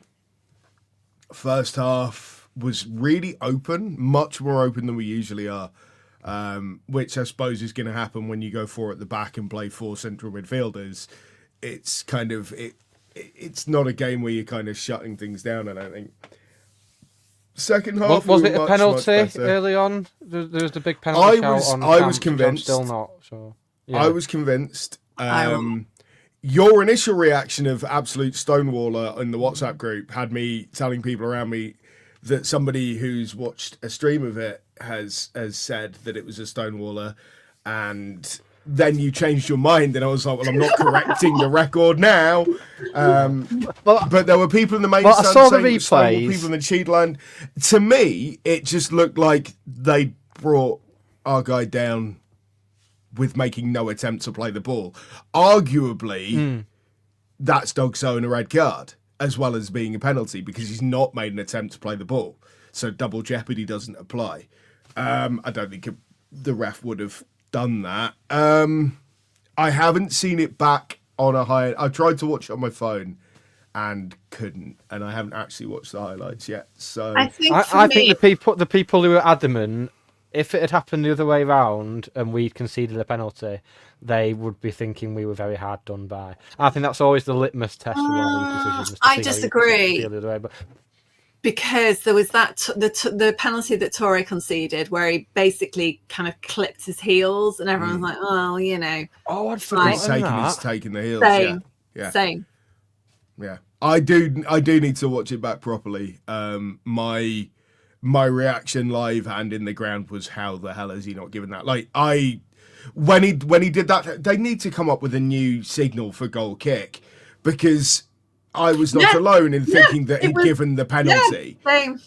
First half was really open, much more open than we usually are, which I suppose is going to happen when you go 4 at the back and play 4 central midfielders. It's kind of it's not a game where you're kind of shutting things down, I don't think. Second half Was we it were a much penalty better. early on? There was the big penalty shout on I was Camps, which I'm convinced. still not. So yeah. I was convinced. Your initial reaction of absolute stonewaller in the WhatsApp group had me telling people around me that somebody who's watched a stream of it has said that it was a stonewaller, and then you changed your mind, and I was like, well, I'm not correcting the record now. But there were people in the main stand I saw the saying it was stonewall, replays. people in the Cheatland. To me, it just looked like they brought our guy down with making no attempt to play the ball. Arguably, that's Dog's own a red card, as well as being a penalty, because he's not made an attempt to play the ball. So double jeopardy doesn't apply. I don't think the ref would have done that. I haven't seen it back on a high... I tried to watch it on my phone and couldn't, and I haven't actually watched the highlights yet. So I think I think the people who were adamant, if it had happened the other way round and we'd conceded a penalty, they would be thinking we were very hard done by. I think that's always the litmus test with all these decisions. to I see how you disagree. feel the other way, but because there was the penalty that Torre conceded where he basically kind of clipped his heels and everyone's like, oh, you know. oh, I'd he's forgotten that. taking the heels. Same. Yeah. Same. Yeah. I do need to watch it back properly. My reaction live and in the ground was, how the hell is he not given that? Like, when he did that, they need to come up with a new signal for goal kick, because I was not alone in thinking that he'd given the penalty. Same.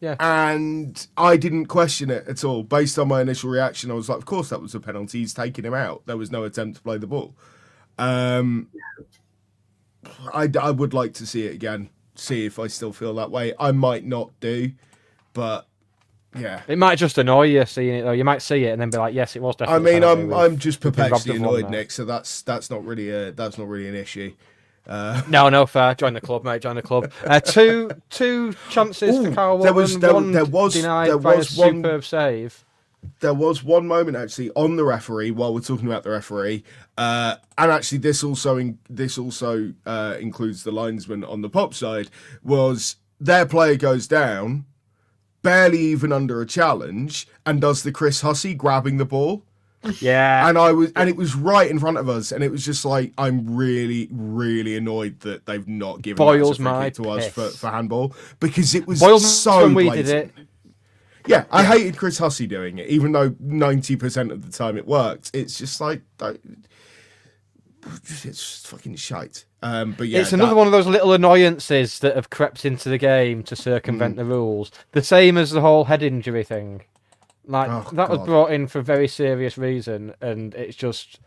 Yeah. And I didn't question it at all. Based on my initial reaction, I was like, of course that was a penalty. He's taking him out. There was no attempt to play the ball. I would like to see it again. See if I still feel that way. I might not do, but yeah. It might just annoy you seeing it though. You might see it and then be like, "Yes, it was I definitely." mean, a penalty. I'm just we've been robbed perpetually of one annoyed, now. Nick. So that's not really an issue. No, fair. Join the club, mate. Join the club. Two chances for Carl there Walton. was- one denied there by was a one- superb save. There was one moment actually on the referee, while we're talking about the referee, and actually this also includes the linesman on the pop side, was their player goes down, barely even under a challenge, and does the Chris Hussey grabbing the ball. Yeah, And it was right in front of us, and it was just like, I'm really, really annoyed that they've not given Boils that as a free my kick to us piss. for handball, because it was Boils so when we blatant. did it. Yeah, I hated Chris Hussey doing it, even though 90% of the time it worked. It's just like, it's fucking shite. But yeah, It's another one of those little annoyances that have crept into the game to circumvent the rules. The same as the whole head injury thing. Like, that was God. brought in for a very serious reason, and it's just.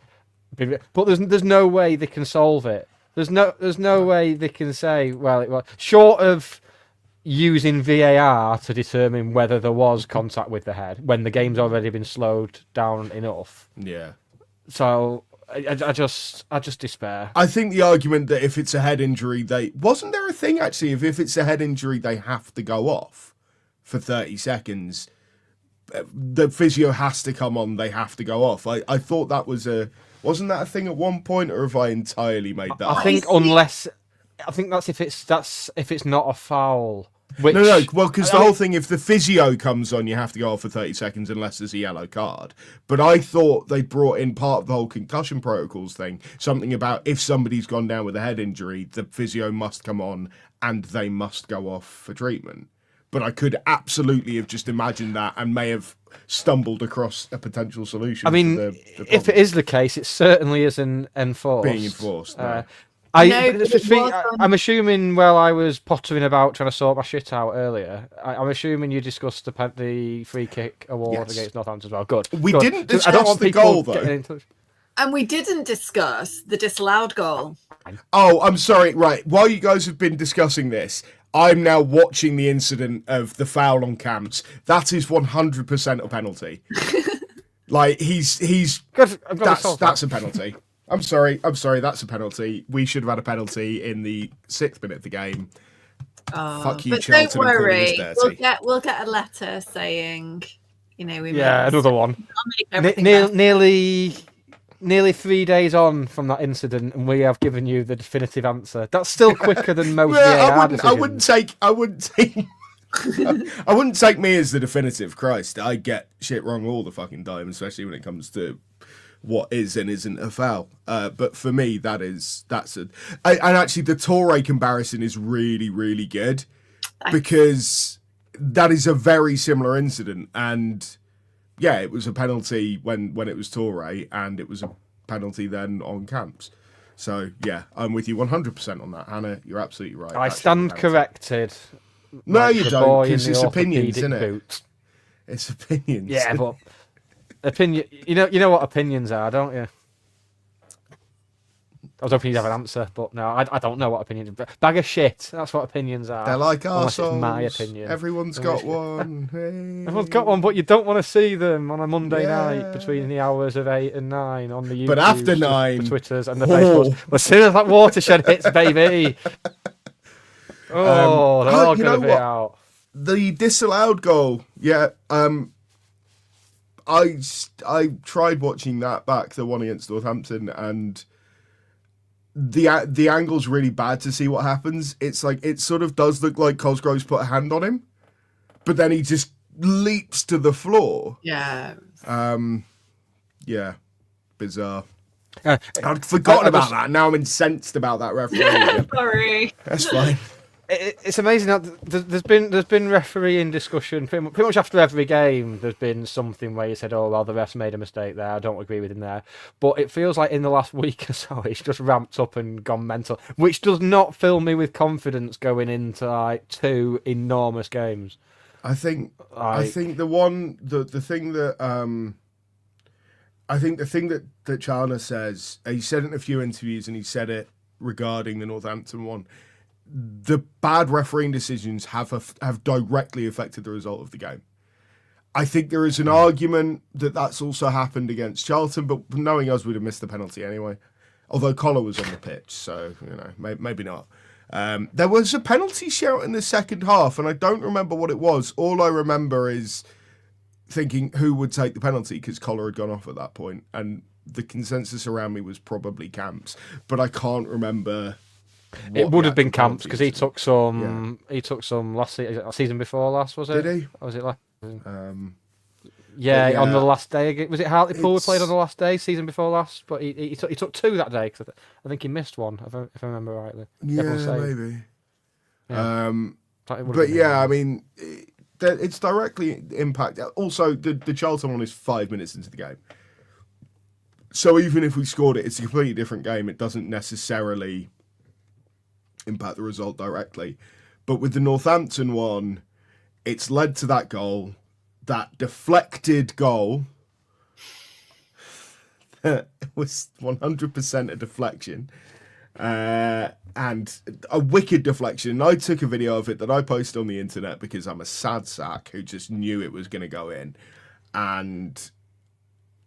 But there's no way they can solve it. There's no way they can say, well, it was short of using VAR to determine whether there was contact with the head when the game's already been slowed down enough. Yeah. So I just despair. I think the argument that if it's a head injury, wasn't there a thing actually, if it's a head injury, they have to go off for 30 seconds. The physio has to come on, they have to go off. I thought that wasn't that a thing at one point, or have I entirely made that up? I think that's if it's not a foul. Which, No, well, because the whole thing, if the physio comes on, you have to go off for 30 seconds unless there's a yellow card. But I thought they brought in part of the whole concussion protocols thing, something about if somebody's gone down with a head injury, the physio must come on and they must go off for treatment. But I could absolutely have just imagined that and may have stumbled across a potential solution. I mean, to the if it problem is the case, it certainly isn't enforced. being enforced. No. I'm assuming while I was pottering about trying to sort my shit out earlier, I'm assuming you discussed the free kick award Yes. against Northampton as well. Good. We good. didn't 'Cause I don't discuss want the people goal, though. getting in touch. And we didn't discuss the disallowed goal. Oh, I'm sorry. Right. While you guys have been discussing this, I'm now watching the incident of the foul on Camps. That is 100% a penalty. Like, he's Good. I'm glad we solved that's that. a penalty. I'm sorry. That's a penalty. We should have had a penalty in the 6th minute of the game. Fuck you, But Charlton. don't worry, And calling us dirty. we'll get a letter saying, we Yeah, made another one. I'll make everything better. Nearly 3 days on from that incident, and we have given you the definitive answer. That's still quicker than most VAR decisions. I wouldn't take. I wouldn't take me as the definitive. Christ, I get shit wrong all the fucking time, especially when it comes to what is and isn't a foul. But for me, that's and actually the Torre comparison is really, really good because that is a very similar incident, and yeah, it was a penalty when it was Torre, and it was a penalty then on Camps. So yeah, I'm with you 100% on that, Hannah. You're absolutely right. I stand corrected. No, like you the don't, boy in because the it's opinions, orthopaedic isn't it? boot. It's opinions. Yeah, but opinion. You know what opinions are, don't you? I was hoping you'd have an answer, but no, I don't know what opinions are. Bag of shit. That's what opinions are. They're like unless arseholes. it's my opinion. Everyone's got one. Hey. Everyone's got one, but you don't want to see them on a Monday night between the hours of 8 and 9 on the YouTube. But after 9, the Twitters and the Facebooks. Well, as soon as that watershed hits, baby. They're all going to be out. The disallowed goal, yeah. I tried watching that back, the one against Northampton, and the angle's really bad to see what happens. It's like it sort of does look like Cosgrove's put a hand on him, but then he just leaps to the floor. Yeah. Yeah, bizarre. I'd forgotten about that. Now I'm incensed about that referee. Sorry. That's fine. It's amazing that there's been refereeing discussion pretty much after every game. There's been something where you said, "Oh well, the refs made a mistake there. I don't agree with him there." But it feels like in the last week or so, it's just ramped up and gone mental, which does not fill me with confidence going into like 2 enormous games. I think the thing that Chalner says, he said it in a few interviews, and he said it regarding the Northampton one. The bad refereeing decisions have directly affected the result of the game. I think there is an argument that that's also happened against Charlton, but knowing us, we'd have missed the penalty anyway. Although Colin was on the pitch, so maybe not. There was a penalty shout in the second half, and I don't remember what it was. All I remember is thinking who would take the penalty because Colin had gone off at that point, and the consensus around me was probably Camps, but I can't remember. It would have been Camps because he took some. Yeah. He took some last season before last, was it? Did he? Or was it last? Yeah, on the last day. Was it Hartlepool we played on the last day, season before last? But he took 2 that day because I think he missed one, if I remember rightly. Yeah, maybe. Yeah. But yeah, I mean, it's directly impacted. Also, the Charlton one is 5 minutes into the game. So even if we scored it, it's a completely different game. It doesn't necessarily impact the result directly. But with the Northampton one, it's led to that goal, that deflected goal. Was 100% a deflection. And a wicked deflection. I took a video of it that I posted on the internet because I'm a sad sack who just knew it was going to go in. And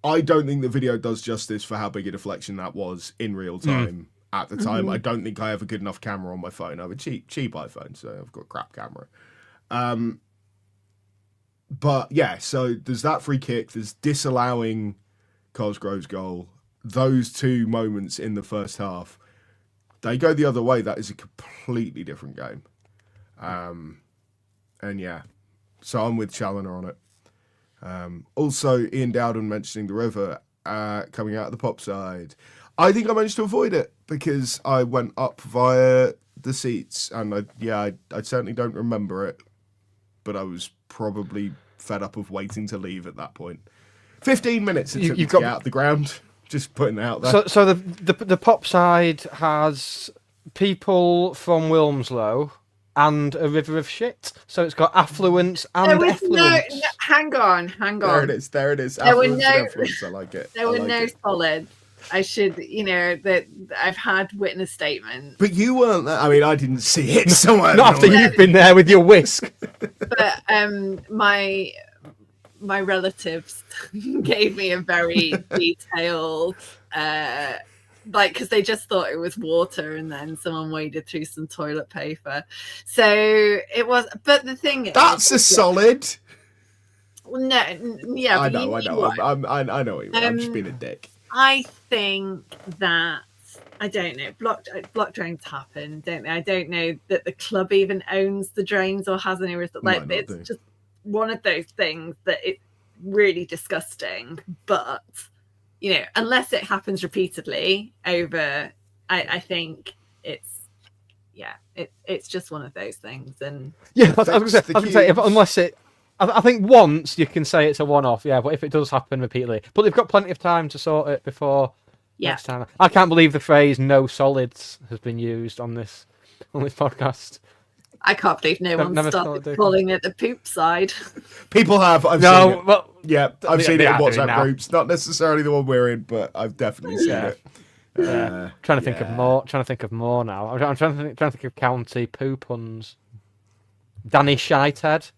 I don't think the video does justice for how big a deflection that was in real time. At the time, I don't think I have a good enough camera on my phone. I have a cheap iPhone, so I've got a crap camera. But yeah, so there's that free kick. There's disallowing Cosgrove's goal. Those 2 moments in the first half, they go the other way. That is a completely different game. And yeah, so I'm with Challoner on it. Also, Ian Dowden mentioning the river coming out of the pop side. I think I managed to avoid it because I went up via the seats, and I certainly don't remember it, but I was probably fed up of waiting to leave at that point. 15 minutes it took me to get out the ground. Just putting it out there. So the pop side has people from Wilmslow and a river of shit. So it's got affluence and effluence. Hang on. There it is. There were no. Affluence. I like it. There were no solids. I should, that I've had witness statements. But you weren't there. I mean, I didn't see it somewhere. Not after you've been there with your whisk. But my relatives gave me a very detailed like because they just thought it was water, and then someone waded through some toilet paper. So it was. But the thing is, That's a solid. Yeah, I but know. I know what you mean. I'm just being a dick. I think that I don't know. Block drains happen, don't they? I don't know that the club even owns the drains or has any risk. Like it's just one of those things that it's really disgusting. But unless it happens repeatedly over, I think it's just one of those things. And yeah, I was going to say unless it. I think once you can say it's a one-off, yeah, but if it does happen repeatedly, but they've got plenty of time to sort it before next time. I can't believe the phrase "no solids" has been used on this podcast. I can't believe no one started calling it the poop side. People have. I've seen it. Well, yeah, I've seen it in WhatsApp groups. Not necessarily the one we're in, but I've definitely seen it. Trying to think of more. Trying to think of more now. I'm trying to think of county poo puns. Danny Shithead.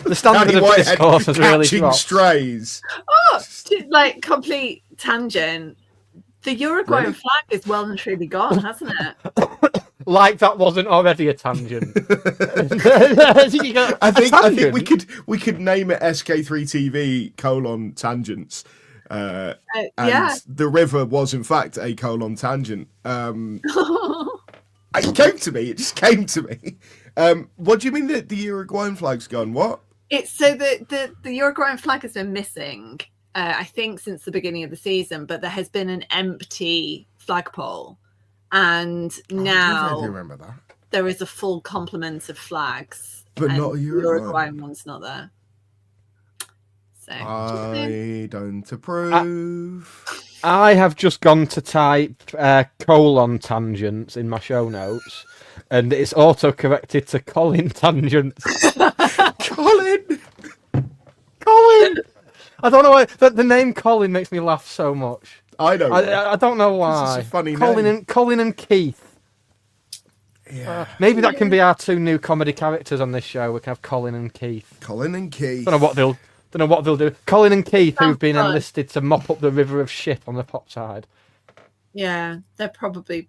The standard of discourse has really dropped. Strays. Like complete tangent. The Uruguayan flag is well and truly gone, hasn't it? Like that wasn't already a tangent. I think we could name it SK3TV : tangents. And the river was in fact a : tangent. It came to me. It just came to me. What do you mean that the Uruguayan flag's gone? What? It's so the Uruguayan flag has been missing, I think, since the beginning of the season, but there has been an empty flagpole. And now I remember that. There is a full complement of flags. But not a Uruguayan one's not there. So I don't approve. I have just gone to type : tangents in my show notes, and it's auto-corrected to Colin tangents. Colin! I don't know why. The name Colin makes me laugh so much. I know. I don't know why. It's a funny name. Colin and Keith. Yeah. Maybe that can be our two new comedy characters on this show. We can have Colin and Keith. Colin and Keith. Don't know what they'll do. Colin and Keith, who've been enlisted to mop up the river of shit on the pop side. Yeah, they're probably.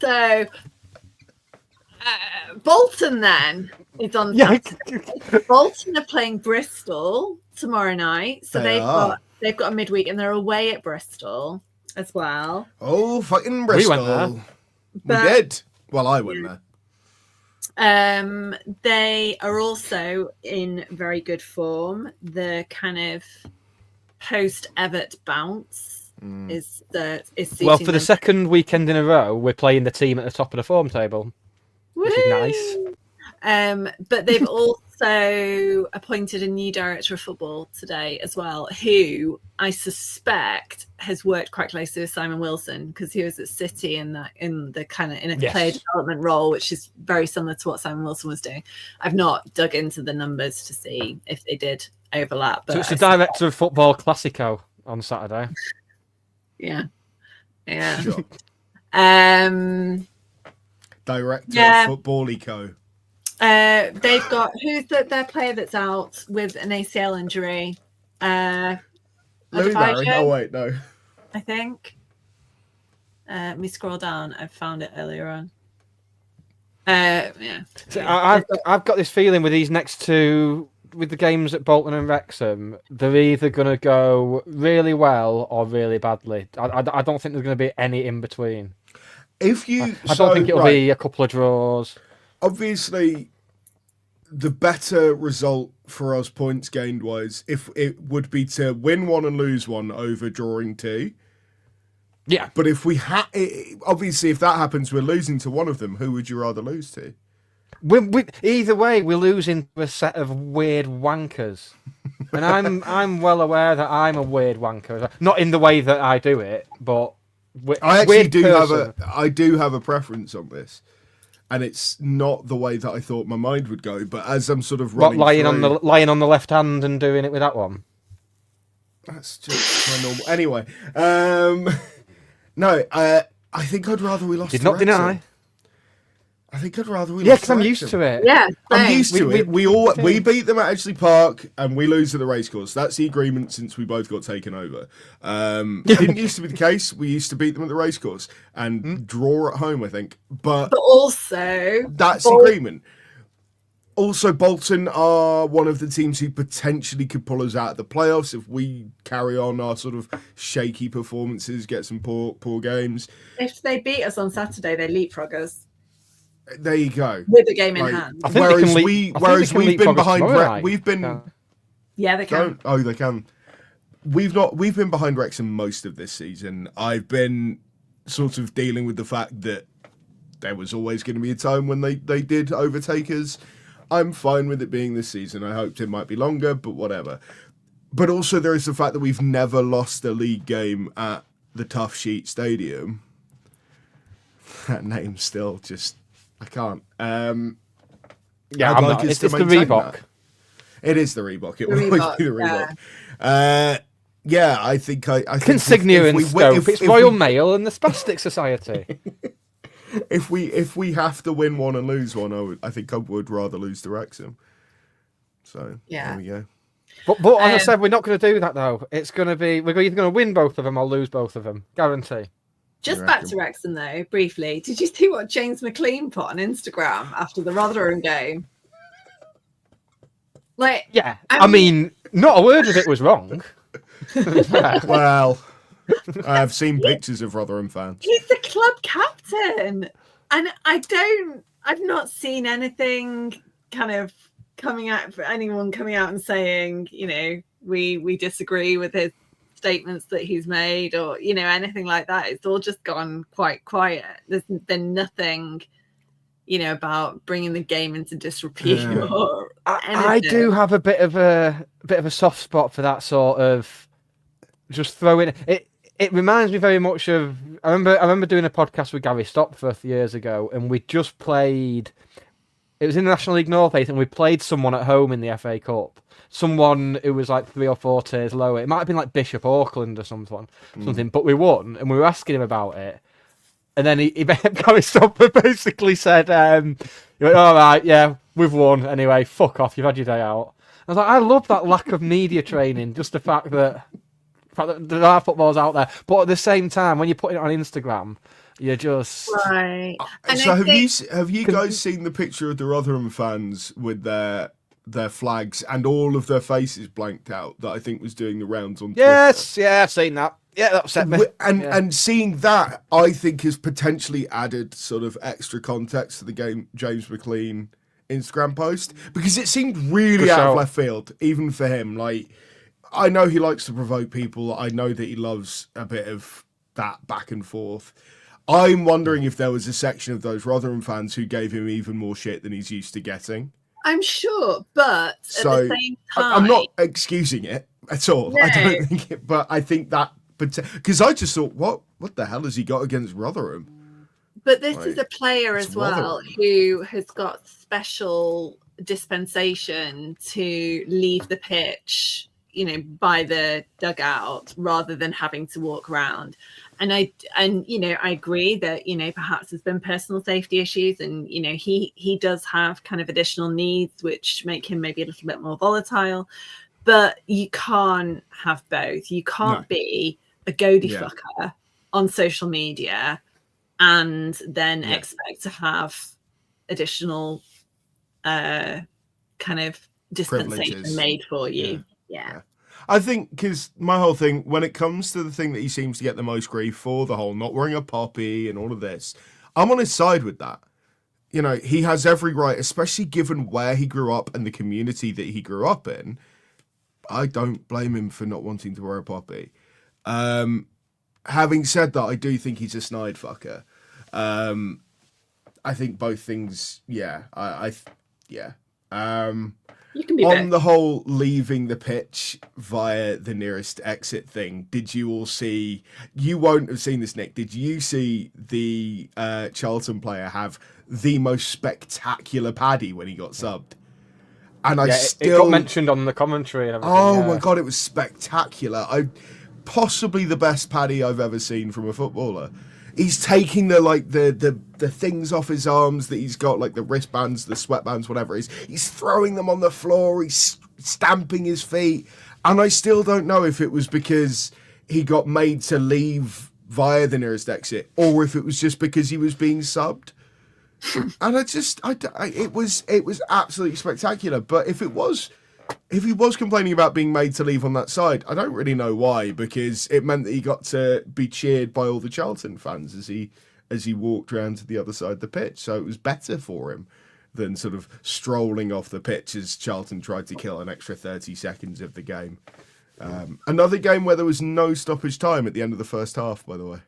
So Bolton then is on. Yeah. Bolton are playing Bristol tomorrow night, so they've got a midweek, and they're away at Bristol as well. Oh, fucking Bristol! We went there. We did. Well, I went there. They are also in very good form. The kind of post-Everett bounce is well, for the second weekend in a row, we're playing the team at the top of the form table, which is nice. But they've also appointed a new director of football today as well, who I suspect has worked quite closely with Simon Wilson, because he was at City in a player development role, which is very similar to what Simon Wilson was doing. I've not dug into the numbers to see if they did overlap. But so it's the director of football Classico on Saturday. Yeah. Sure. Director of Football Eco. They've got their player that's out with an ACL injury. Louis Barry. Oh wait, no. I think. Let me scroll down. I found it earlier on. Yeah. So I've got this feeling with these next two, with the games at Bolton and Wrexham, they're either going to go really well or really badly. I don't think there's going to be any in between. I don't think it'll be a couple of draws. Obviously, the better result for us points gained wise, if it would be to win one and lose one over drawing two. Yeah. But if we obviously, if that happens, we're losing to one of them. Who would you rather lose to? Either way, we're losing to a set of weird wankers, and I'm well aware that I'm a weird wanker. Not in the way that I do it, but I actually do have a preference on this, and it's not the way that I thought my mind would go. But as I'm sort of lying on the left hand and doing it with that one, that's just my normal. Anyway, no, I think I'd rather we lost. Did not deny. I think I'd rather we. Yeah, because I'm used to it. Yeah, I'm same. used to it. We beat them at Endsleigh Park and we lose at the racecourse. That's the agreement since we both got taken over. Didn't used to be the case. We used to beat them at the racecourse and draw at home, I think. But also, that's the agreement. Also, Bolton are one of the teams who potentially could pull us out of the playoffs if we carry on our sort of shaky performances, get some poor games. if they beat us on Saturday, they leapfrog us There you go. with the game in Like, hand. I think they can whereas we've been leapfrog us behind, tomorrow night. we've been. Yeah, they can. They can. We've been behind Wrexham most of this season. I've been sort of dealing with the fact that there was always going to be a time when they did overtake us. I'm fine with it being this season. I hoped it might be longer, but whatever. But also there is the fact that we've never lost a league game at the Tough Sheet Stadium. That name still just, I can't. Yeah, I'd like us it's to the maintain Reebok. that. It is the Reebok. It The will always Reebok, be the Reebok. Yeah, I think I think Consignia if and we- Stoke. It's if Royal we- Mail and the Spastic Society. If we have to win one and lose one, I think I would rather lose to Wrexham. So Yeah. there we go. But as I said, we're not going to do that though. It's going to be we're either going to win both of them or lose both of them. Guarantee. Just You back reckon? to Wrexham though, briefly. Did you see what James McLean put on Instagram after the Rotherham game? Like, Yeah, I mean, not a word of it was wrong. Well, I've seen pictures of Rotherham fans. he's the club captain, and I've not seen anything kind of coming out for anyone coming out and saying, you know, we disagree with his statements that he's made, or you know, anything like that. It's all just gone quite quiet. There's been nothing, you know, about bringing the game into disrepute. Yeah. Or I anything. do have a bit of a soft spot for that sort of just throwing it. It reminds me very much of I remember doing a podcast with Gary Stopforth years ago, and we just played. It was in the National League North, and we played someone at home in the FA Cup. Someone who was like 3 or 4 tiers lower. It might have been like Bishop Auckland or something. But we won, and we were asking him about it. And then Gary Stopforth basically said, he went, all right, yeah, we've won. Anyway, fuck off, you've had your day out. I was like, I love that lack of media training, just the fact that there are footballs out there. But at the same time, when you put it on Instagram, you're just... Right. And So I have you guys seen the picture of the Rotherham fans with their flags and all of their faces blanked out that I think was doing the rounds on Twitter? Yes, yeah, I've seen that. Yeah, that upset me. And seeing that, I think, has potentially added sort of extra context to the game James McLean Instagram post, because it seemed really For out of sure. left field, even for him. Like, I know he likes to provoke people. I know that he loves a bit of that back and forth. I'm wondering if there was a section of those Rotherham fans who gave him even more shit than he's used to getting. I'm sure, but So, at the same time, I'm not excusing it at all. I No. don't think it, but I think that, because I just thought, what the hell has he got against Rotherham? But this Like, is a player it's as well Rotherham. who has got special dispensation to leave the pitch, you know, by the dugout rather than having to walk around. And I agree that, you know, perhaps there's been personal safety issues, and you know, he does have kind of additional needs which make him maybe a little bit more volatile. But you can't have both. You can't No. be a goady Yeah. fucker on social media and then Yeah. expect to have additional kind of dispensation Privileges. made for you. Yeah. I think, because my whole thing, when it comes to the thing that he seems to get the most grief for, the whole not wearing a poppy and all of this, I'm on his side with that. You know, he has every right, especially given where he grew up and the community that he grew up in. I don't blame him for not wanting to wear a poppy. Having said that, I do think he's a snide fucker. I think both things, yeah. You can be On both. the whole, leaving the pitch via the nearest exit thing, did you all see... You won't have seen this, Nick. Did you see the Charlton player have the most spectacular paddy when he got subbed? And It got mentioned on the commentary and everything. Oh yeah. my God, it was spectacular. Possibly the best paddy I've ever seen from a footballer. he's taking the things off his arms that he's got, like the wristbands, the sweatbands, whatever it is. He's throwing them on the floor. He's stamping his feet. And I still don't know if it was because he got made to leave via the nearest exit, or if it was just because he was being subbed. And it was absolutely spectacular. But if he was complaining about being made to leave on that side, I don't really know why, because it meant that he got to be cheered by all the Charlton fans as he walked around to the other side of the pitch. So it was better for him than sort of strolling off the pitch as Charlton tried to kill an extra 30 seconds of the game. Another game where there was no stoppage time at the end of the first half, by the way.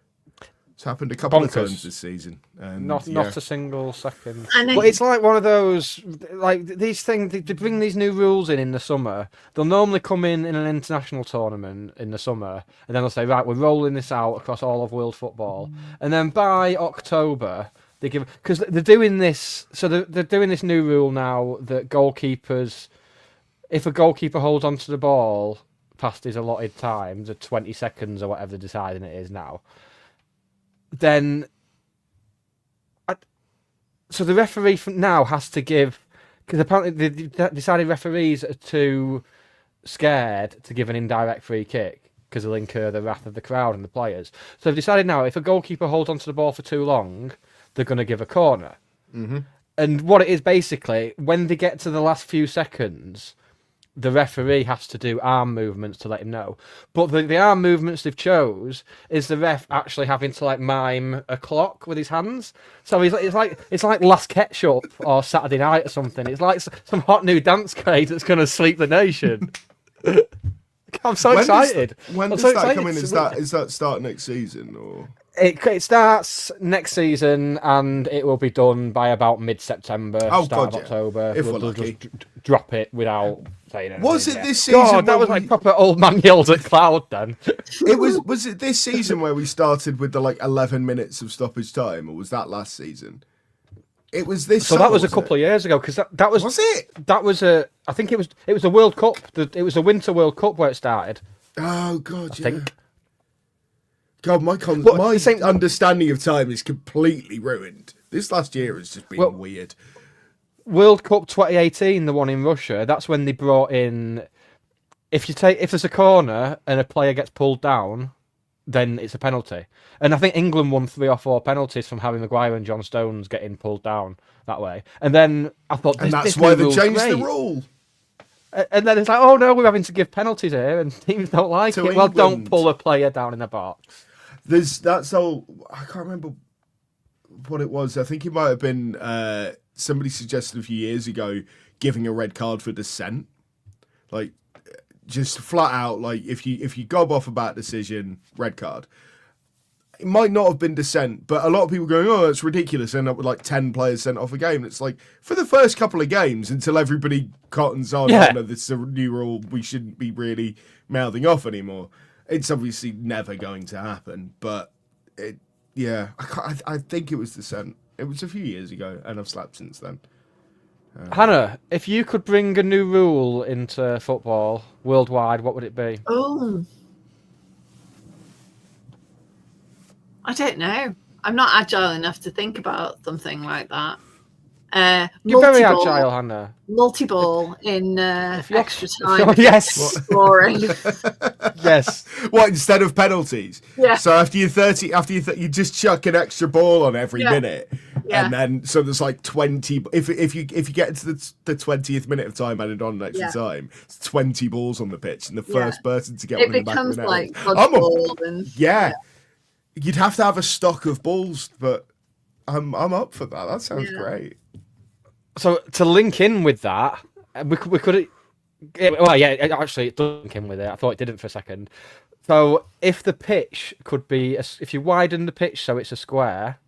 It's happened a couple of times this season. And not a single second. But it's like one of those, like these things, they bring these new rules in the summer. They'll normally come in an international tournament in the summer, and then they'll say, right, we're rolling this out across all of world football. And then by October, they give, because they're doing this, so they're doing this new rule now that goalkeepers, if a goalkeeper holds onto the ball past his allotted time, the 20 seconds or whatever they're deciding it is now, then so the referee from now has to give, because apparently they decided referees are too scared to give an indirect free kick because they'll incur the wrath of the crowd and the players. So they've decided now if a goalkeeper holds onto the ball for too long, they're going to give a corner. Mm-hmm. And what it is basically, when they get to the last few seconds, the referee has to do arm movements to let him know. But the arm movements they've chose is the ref actually having to like mime a clock with his hands. So it's like Last Ketchup or Saturday Night or something. It's like some hot new dance craze that's going to sleep the nation. I'm so excited. When does that come in? Is that start next season or? It starts next season and it will be done by about mid-September, start of October. If we're lucky. Just drop it without saying anything. Was it this season? God, that was like proper old man yells at cloud then. Was it this season where we started with the 11 minutes of stoppage time, or was that last season? It was this. So that was a couple of years ago, because that was. Was it? That was I think it was a World Cup. It was a Winter World Cup where it started. Oh God, I think. God, my understanding of time is completely ruined. This last year has just been weird. World Cup 2018, the one in Russia, that's when they brought in, if there's a corner and a player gets pulled down, then it's a penalty. And I think England won 3 or 4 penalties from Harry Maguire and John Stones getting pulled down that way. And then I thought, that's why they changed the rule. And then it's like, oh no, we're having to give penalties here, and teams don't like it. Well, don't pull a player down in the box. I can't remember what it was. I think it might have been somebody suggested a few years ago giving a red card for dissent, like just flat out, like if you gob off a bad decision, red card. It might not have been dissent, but a lot of people going, oh, it's ridiculous, end up with like 10 players sent off a game. It's like, for the first couple of games, until everybody cottons on, oh, no, this is a new rule, we shouldn't be really mouthing off anymore. It's obviously never going to happen, but I think it was dissent. It was a few years ago, and I've slept since then. Hannah, if you could bring a new rule into football worldwide, what would it be? Oh, I don't know. I'm not agile enough to think about something like that. You're very agile, Hannah. Multi-ball in extra time. Yes. Scoring. Yes. What, instead of penalties? Yeah. So after you just chuck an extra ball on every minute, and then so there's like 20. If you get into the 20th minute of time added on extra time, it's 20 balls on the pitch, and the first person to get one in the back of the net. It becomes like dodgeball. You'd have to have a stock of balls, but I'm up for that. That sounds great. So to link in with that, we could. Well, yeah, actually, it does link in with it. I thought it didn't for a second. So if the pitch could be, if you widen the pitch so it's a square,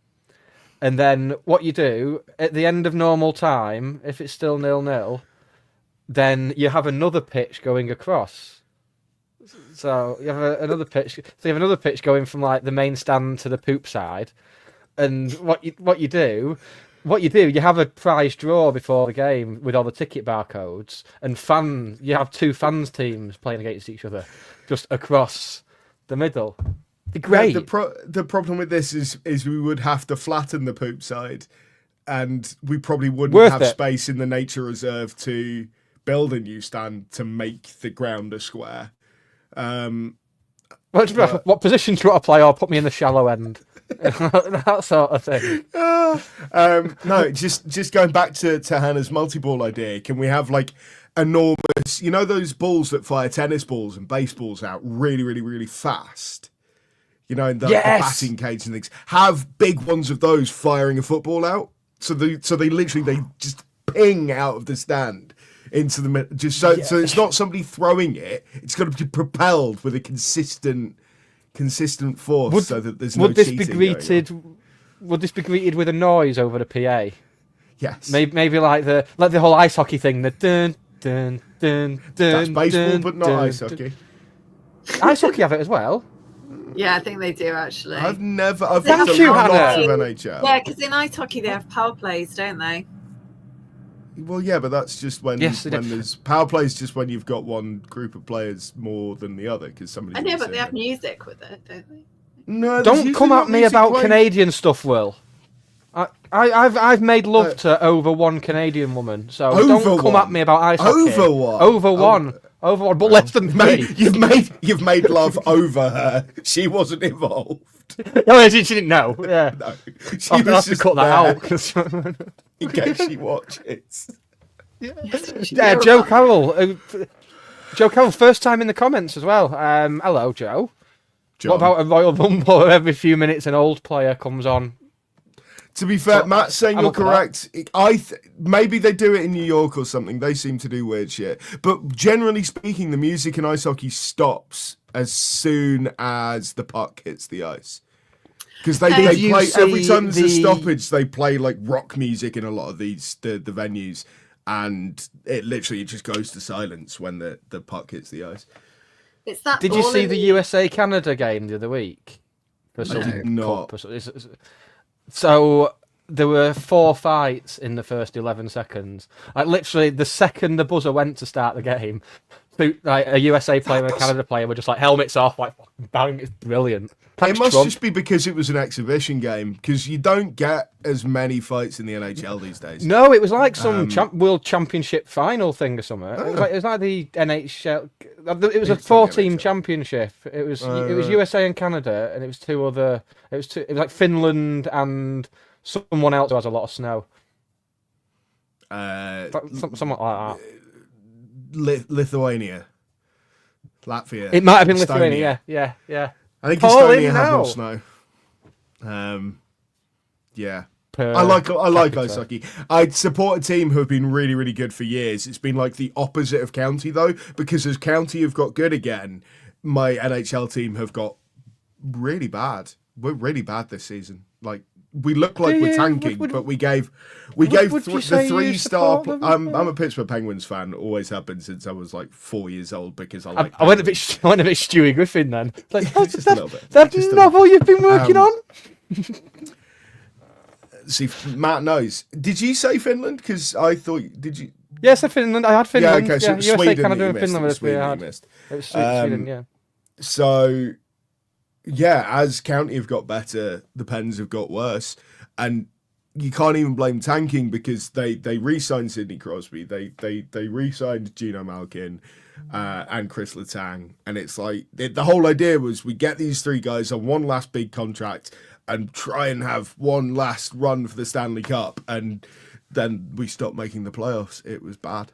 and then what you do at the end of normal time, if it's still 0-0, then you have another pitch going across. So you have another pitch. So you have another pitch going from like the main stand to the poop side, and what you do, you have a prize draw before the game with all the ticket barcodes, and you have 2 fans teams playing against each other, just across the middle. Be great. The problem with this is we would have to flatten the poop side, and we probably wouldn't have space in the nature reserve to build a new stand to make the ground a square. What position do you want to play, or put me in the shallow end? That sort of thing. No, just going back to Hannah's multi-ball idea, can we have like enormous, you know, those balls that fire tennis balls and baseballs out really, really, really fast? You know, in the batting cage and things. Have big ones of those firing a football out, so they just ping out of the stand into the just so it's not somebody throwing it. It's got to be propelled with a consistent force, so that there's no cheating going on. Would this be greeted with a noise over the PA? Yes. Maybe like the whole ice hockey thing. The dun dun dun dun. That's baseball, dun, but not dun, ice hockey. Ice hockey have it as well. Yeah, I think they do actually. I've Thank watched you, a lot Hannah. of NHL. Yeah, because in ice hockey they have power plays, don't they? Well, yeah, but that's just when Yes, they do. there's power plays. Just when you've got one group of players more than the other, because somebody. I know, but they have music with it, don't they? No, there's Don't usually come not at me music about playing. Canadian stuff, Will. I've made love to over one Canadian woman, so don't come at me about ice hockey. Over one? Over one, but less than three. You've made love over her. She wasn't involved. No, she didn't know. Yeah, No, she I'll was have to just cut that there out. 'Cause- in case she watches. Yeah, Joe Carroll. Joe Carroll, first time in the comments as well. Hello, Joe. John. What about a Royal Rumble where every few minutes an old player comes on? To be fair, Matt's saying I'm you're up for correct. Maybe they do it in New York or something. They seem to do weird shit. But generally speaking, the music in ice hockey stops as soon as the puck hits the ice. Because they Did you play every see time there's a the- stoppage, they play like rock music in a lot of the venues, and it literally just goes to silence when the puck hits the ice. It's that. Did you ball see in the USA Canada game the other week? For some did not. cup or something? So there were 4 fights in the first 11 seconds. Like literally, the second the buzzer went to start the game, like a USA player and a Canada player were just like helmets off, like fucking bang! It's brilliant. Thanks, It must Trump. just be because it was an exhibition game, because you don't get as many fights in the NHL these days. No, it was like some World Championship final thing or something. It was like the NHL. It was a It's not the 4-team NHL. championship. It was USA and Canada, and it was two other. It was like Finland and someone else who has a lot of snow. Somewhat like that. Lithuania, Latvia. It might have been Estonia. Lithuania. Yeah. I think Call Estonia in have now. more snow. Yeah. Per I like capita. ice hockey. I'd support a team who have been really, really good for years. It's been like the opposite of County though, because as County have got good again, my NHL team have got really bad. We're really bad this season. Like we look like we're tanking, but we gave would you the say you 3-star. support them? I'm a Pittsburgh Penguins fan. Always have been since I was like 4 years old because I like. I went a bit Stewie Griffin then. Like, Just a little bit. That Just a novel you've been working on. See, Matt knows. Did you say Finland? Because I thought. Did you? Yes, I Finland. I had Finland. Yeah, okay. So USA, Sweden, Canada, that you and missed. Finland It were was the three I Sweden you had. missed. It was Sweden, yeah. So, yeah, as County have got better, the Pens have got worse, and you can't even blame tanking because they re-signed Sidney Crosby, they re-signed Gino Malkin, and Chris Letang, and it's like the whole idea was we get these three guys on one last big contract and try and have one last run for the Stanley Cup, and then we stopped making the playoffs. It was bad.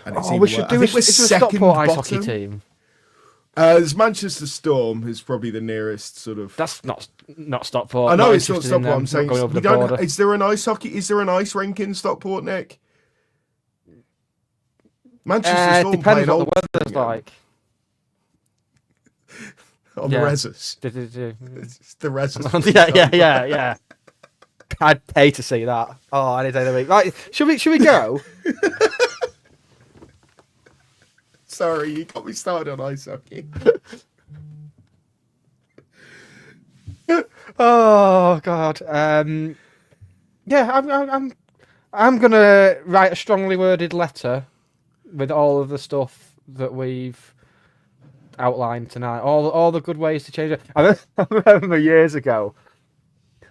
And it's even we should worse. do I think we're a second Stockport ice hockey bottom. team. There's Manchester Storm is probably the nearest sort of. That's not Stockport. I know Not it's not interested in Stockport. them, I'm saying not going over we the don't. border. Is there an ice hockey? Is there an ice rink in Stockport, Nick? Manchester Storm Depends playing what old the weather's like. on Yeah. the Resus. It's the Resus. yeah. I'd pay to see that. Oh, any day of the week. Right, should we go? Sorry, you got me started on ice hockey. Oh God. Yeah, I'm gonna write a strongly worded letter with all of the stuff that we've outlined tonight. All the good ways to change it. I remember years ago,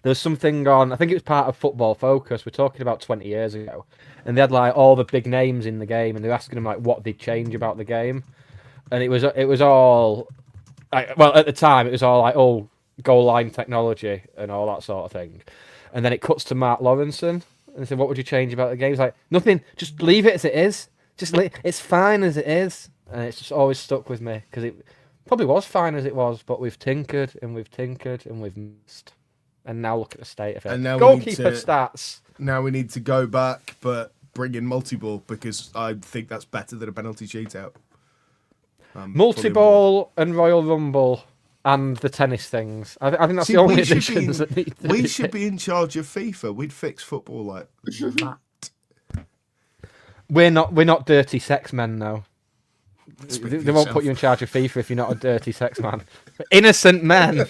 there was something on. I think it was part of Football Focus. We're talking about 20 years ago, and they had like all the big names in the game, and they were asking them like what they'd change about the game, and it was all. Well, at the time, it was all like, goal line technology and all that sort of thing. And then it cuts to Mark Lawrenson, and they said, what would you change about the game? He's like, nothing, just leave it as it is. It's fine as it is. And it's just always stuck with me, because it probably was fine as it was, but we've tinkered and we've missed. And now look at the state of it. And now goalkeeper stats. Now we need to go back, but bring in multi-ball, because I think that's better than a penalty shootout. Multi-ball and Royal Rumble and the tennis things. I think that's the only additions that need to We should be in charge of FIFA. We'd fix football like that. We're not dirty sex men, though. They won't put you in charge of FIFA if you're not a dirty sex man. Innocent men.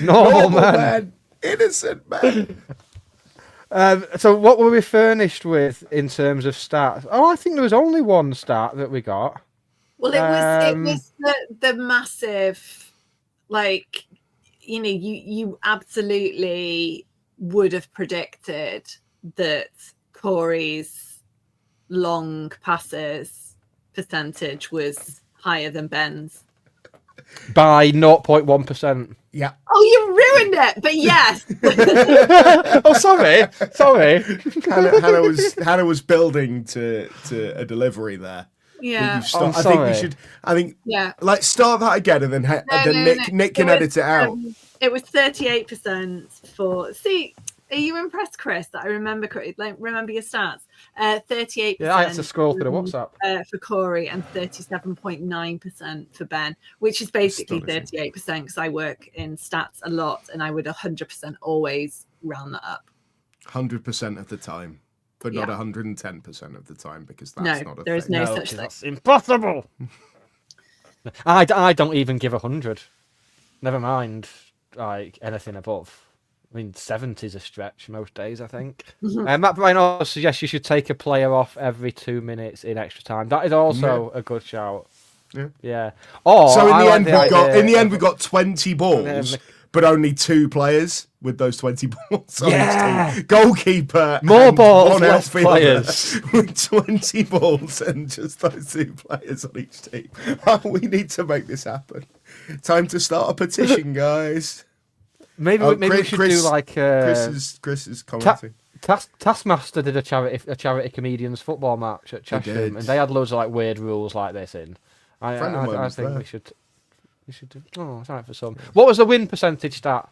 Normal men. Innocent men. So what were we furnished with in terms of stats? I think there was only one stat that we got. Well, it was the massive, like, you absolutely would have predicted that Corey's long passes percentage was higher than Ben's. By 0.1%. Yeah. Oh, you ruined it, but yes. Oh, sorry. Hannah was building to a delivery there. Yeah. I think we should. Yeah. Like, start that again, and then Nick can edit it out. It was 38% for. See, are you impressed, Chris? That I remember your stats. 38%. Yeah, I had to scroll through the WhatsApp for Corey, and 37.9% for Ben, which is basically 38% because I work in stats a lot, and I would 100% always round that up. 100% of the time. But not 110% of the time, because that's not a thing. There is no such thing. That's impossible. I don't even give 100. Never mind, like, anything above. I mean, 70 is a stretch most days, I think. Matt Bryan also suggests you should take a player off every 2 minutes in extra time. That is also a good shout. Yeah. So in the end, we got 20 balls. But only 2 players with those 20 balls on each team. Goalkeeper. More balls, one less outfielder players. with 20 balls and just those 2 players on each team. We need to make this happen. Time to start a petition, guys. Maybe we should do like Chris is commenting. Taskmaster did a charity comedians football match at Chesham, and they had loads of like weird rules like this in. I think we should. We should do. Oh, sorry for some. What was the win percentage stat?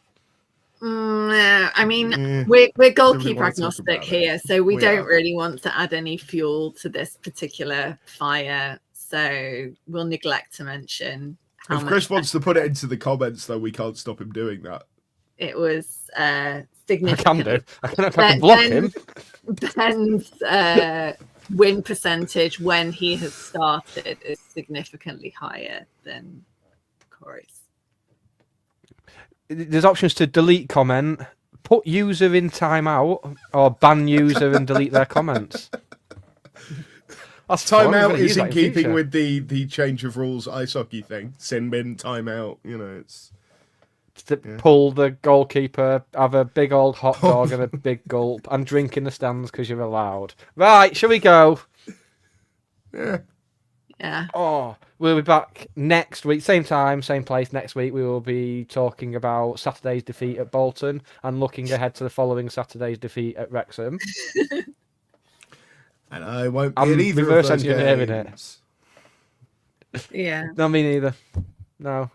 I mean, we're goalkeeper agnostic here, so we don't really want to add any fuel to this particular fire. So we'll neglect to mention. If Chris wants to put it into the comments, though, we can't stop him doing that. It was significant. I can do. I can block him. Ben's win percentage when he has started is significantly higher than Corey's. There's options to delete comment, put user in timeout, or ban user and delete their comments. Timeout is in keeping with the change of rules ice hockey thing. Sin bin, timeout, it's... Pull the goalkeeper, have a big old hot dog and a big gulp, and drink in the stands because you're allowed. Right, shall we go? Yeah. Oh, we'll be back next week, same time, same place. Next week we will be talking about Saturday's defeat at Bolton and looking ahead to the following Saturday's defeat at Wrexham. And I won't be at either reverse of those engineering games. it. Yeah. No, me neither. No.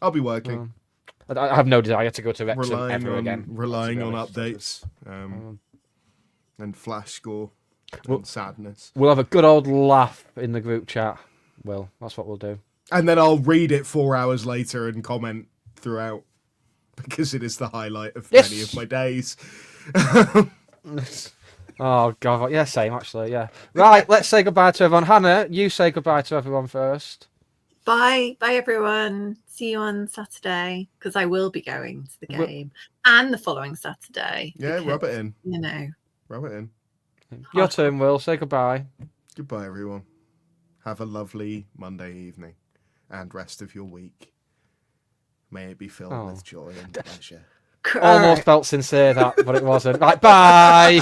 I'll be working. I have no desire to go to Wrexham ever again. Relying on updates and flash score and sadness. We'll have a good old laugh in the group chat. Well, that's what we'll do. And then I'll read it 4 hours later and comment throughout, because it is the highlight of many of my days. Oh, God. Yeah, same, actually, yeah. Right, let's say goodbye to everyone. Hannah, you say goodbye to everyone first. Bye, everyone. See you on Saturday, because I will be going to the game and the following Saturday. Yeah, rub it in. Rub it in. Your turn, Will. Say goodbye. Goodbye, everyone. Have a lovely Monday evening. and rest of your week. May it be filled with joy and pleasure. Almost felt sincere that, but it wasn't. Right, bye.